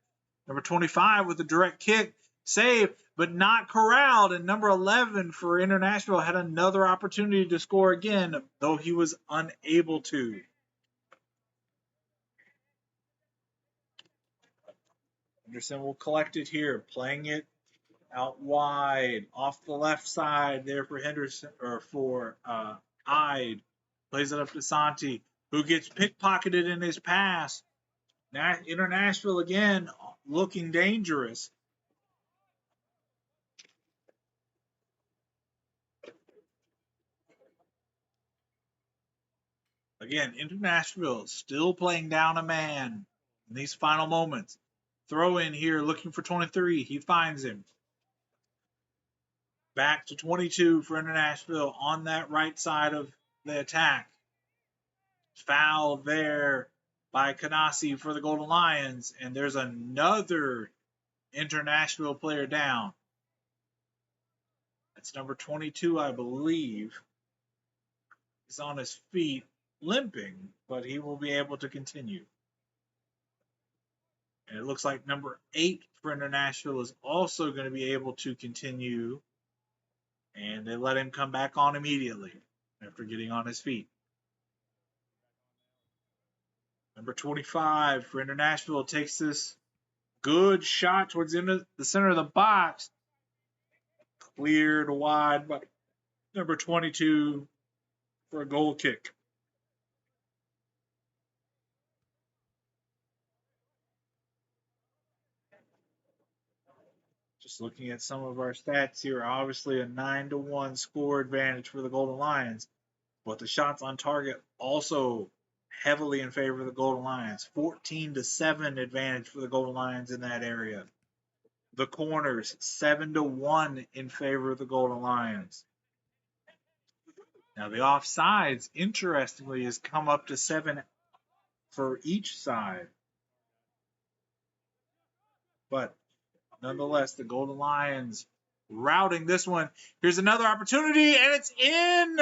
Number 25 with a direct kick. Save, but not corralled. And number 11 for Inter Nashville had another opportunity to score again, though he was unable to. Anderson will collect it here, playing it out wide, off the left side there for Henderson, or for Ide. Plays it up to Santi, who gets pickpocketed in his pass. Inter Nashville again looking dangerous. Again, Inter Nashville still playing down a man in these final moments. Throw in here looking for 23. He finds him. Back to 22 for Inter Nashville on that right side of the attack. Foul there by Kanasi for the Golden Lions. And there's another Inter Nashville player down. That's number 22, I believe. He's on his feet, limping, but he will be able to continue. And it looks like number 8 for Inter Nashville is also going to be able to continue. And they let him come back on immediately after getting on his feet. Number 25 for Inter Nashville takes this good shot towards the center of the box. Cleared wide by number 22 for a goal kick. Just looking at some of our stats here, obviously a 9-1 score advantage for the Golden Lions, but the shots on target also heavily in favor of the Golden Lions. 14-7 advantage for the Golden Lions in that area. The corners 7-1 in favor of the Golden Lions. Now the offsides, interestingly, has come up to 7 for each side. But nonetheless, the Golden Lions routing this one. Here's another opportunity, and it's in!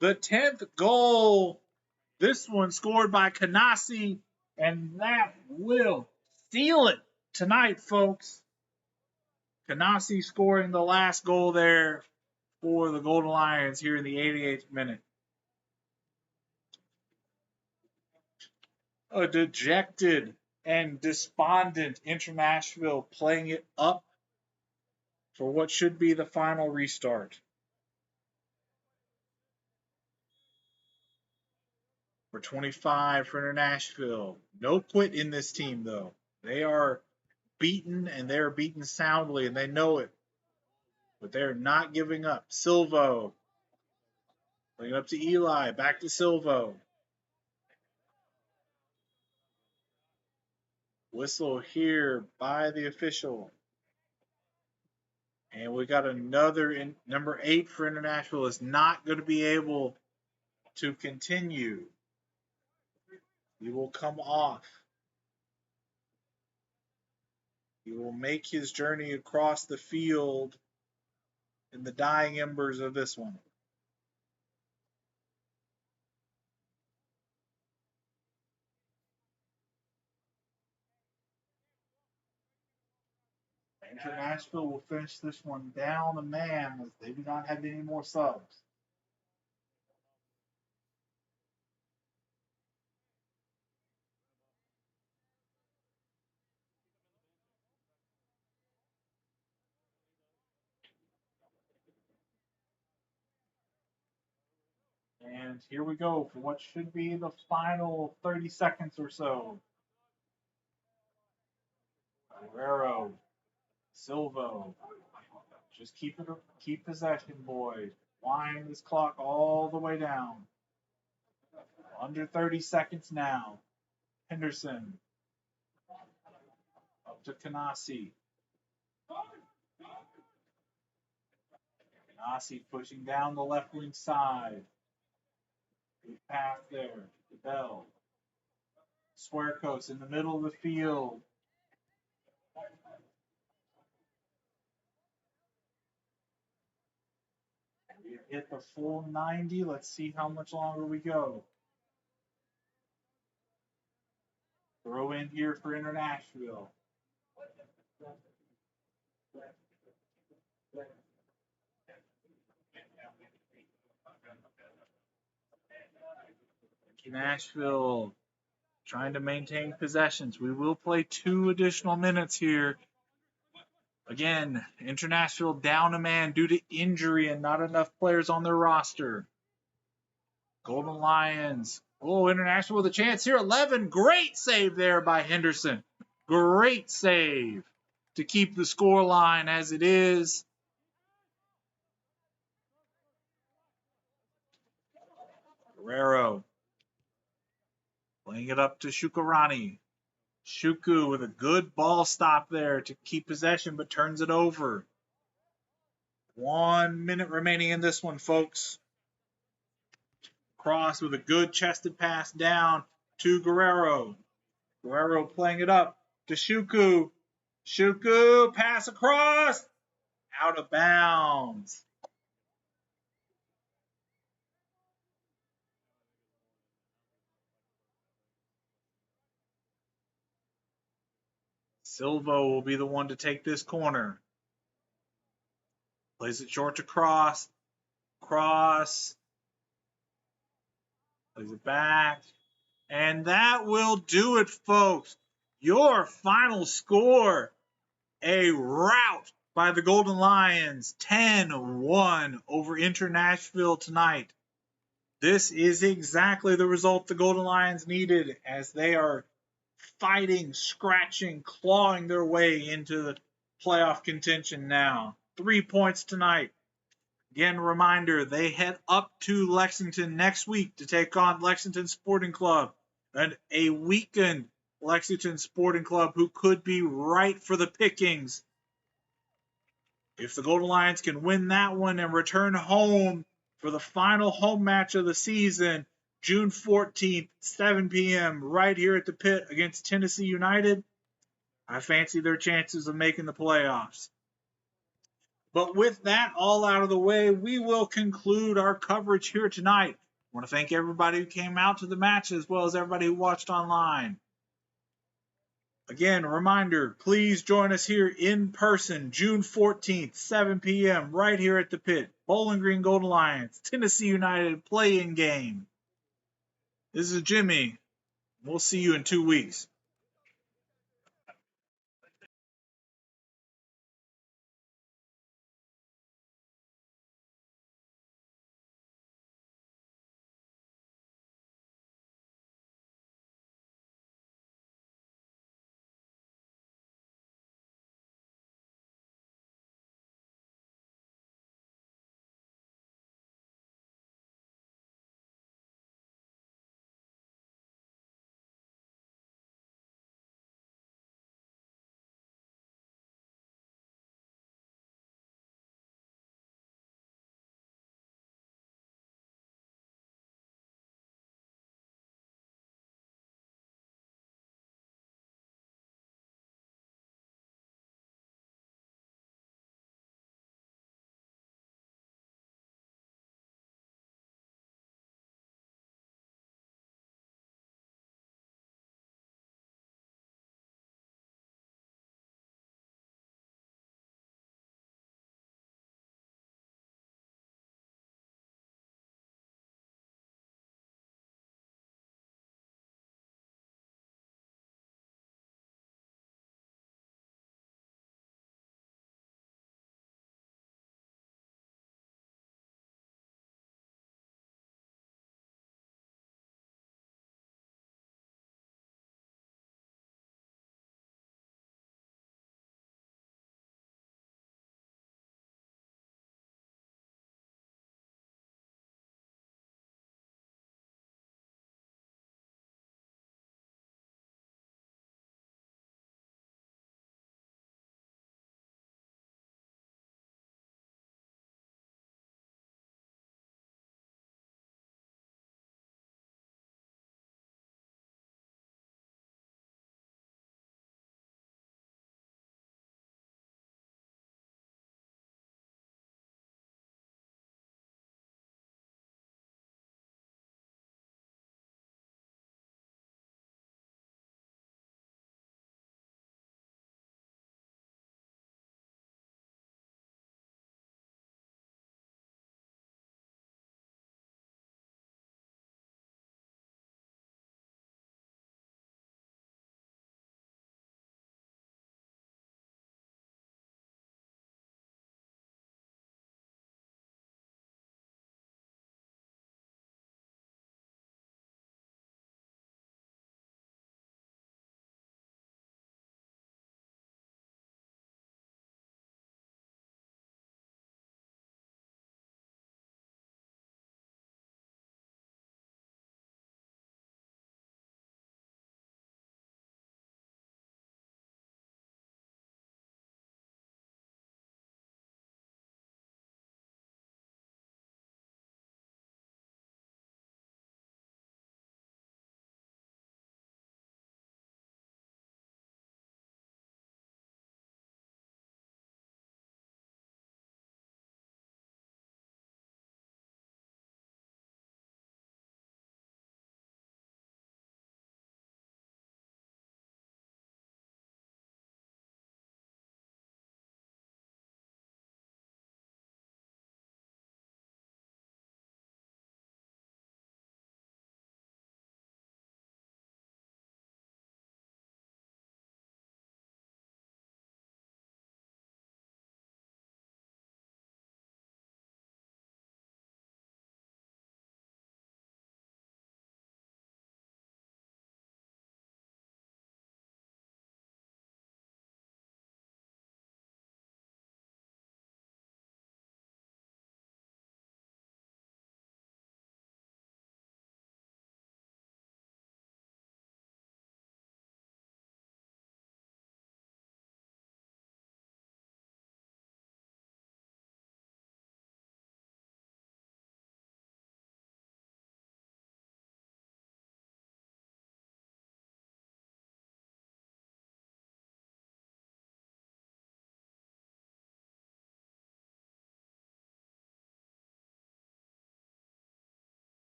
The 10th goal. This one scored by Kanasi, and that will seal it tonight, folks. Kanasi scoring the last goal there for the Golden Lions here in the 88th minute. A dejected and despondent Inter Nashville playing it up for what should be the final restart. For 25 for Inter Nashville. No quit in this team, though. They are beaten, and they are beaten soundly, and they know it. But they're not giving up. Silvo. Bring it up to Eli. Back to Silvo. Whistle here by the official. And we got another, number 8 for Inter Nashville is not going to be able to continue. He will come off. He will make his journey across the field in the dying embers of this one. Inter Nashville will finish this one down a man as they do not have any more subs. And here we go for what should be the final 30 seconds or so. Guerrero, Silvo, just keep possession, boys. Wind this clock all the way down. Under 30 seconds now. Henderson, up to Canasi. Canasi pushing down the left wing side. Good pass there to Bell. Swearcoats in the middle of the field. We hit the full 90. Let's see how much longer we go. Throw in here for Inter Nashville. Nashville trying to maintain possessions. We will play 2 additional minutes here. Again, Inter Nashville down a man due to injury and not enough players on their roster. Golden Lions. Oh, Inter Nashville with a chance here. 11. Great save there by Henderson. Great save to keep the score line as it is. Guerrero playing it up to Shukrani. Shuku with a good ball stop there to keep possession, but turns it over. 1 minute remaining in this one, folks. Cross with a good chested pass down to Guerrero. Guerrero playing it up to Shuku. Shuku, pass across. Out of bounds. Silvo will be the one to take this corner. Plays it short to Cross. Cross. Plays it back. And that will do it, folks. Your final score. A rout by the Golden Lions. 10-1 over Inter Nashville tonight. This is exactly the result the Golden Lions needed as they are fighting, scratching, clawing their way into the playoff contention now. 3 points tonight. Again, reminder, they head up to Lexington next week to take on Lexington Sporting Club, and a weakened Lexington Sporting Club who could be right for the pickings. If the Golden Lions can win that one and return home for the final home match of the season, June 14th, 7 p.m., right here at the Pit against Tennessee United, I fancy their chances of making the playoffs. But with that all out of the way, we will conclude our coverage here tonight. I want to thank everybody who came out to the match as well as everybody who watched online. Again, a reminder, please join us here in person, June 14th, 7 p.m., right here at the Pit. Bowling Green Golden Lions, Tennessee United play-in game. This is Jimmy. We'll see you in 2 weeks.